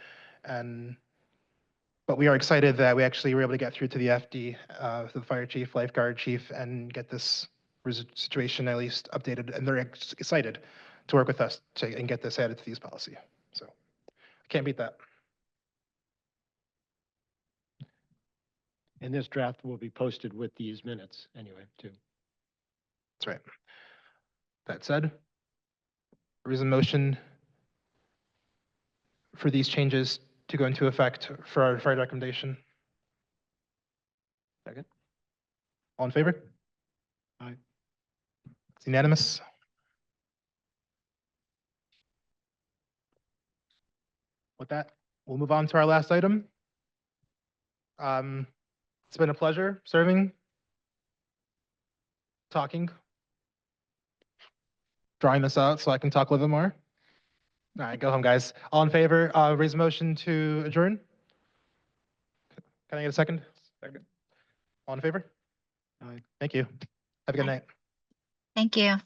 But we are excited that we actually were able to get through to the FD, to the fire chief, lifeguard chief, and get this situation at least updated. And they're excited to work with us and get this added to the use policy. So can't beat that. And this draft will be posted with these minutes anyway, too. That's right. That said, there is a motion for these changes to go into effect for our fire recommendation. Second? All in favor? Aye. It's unanimous. With that, we'll move on to our last item. It's been a pleasure serving, talking, drawing this out so I can talk a little bit more. All right, go home, guys. All in favor, raise a motion to adjourn? Can I get a second? Second. All in favor? Aye. Thank you. Have a good Aye. night. Thank you.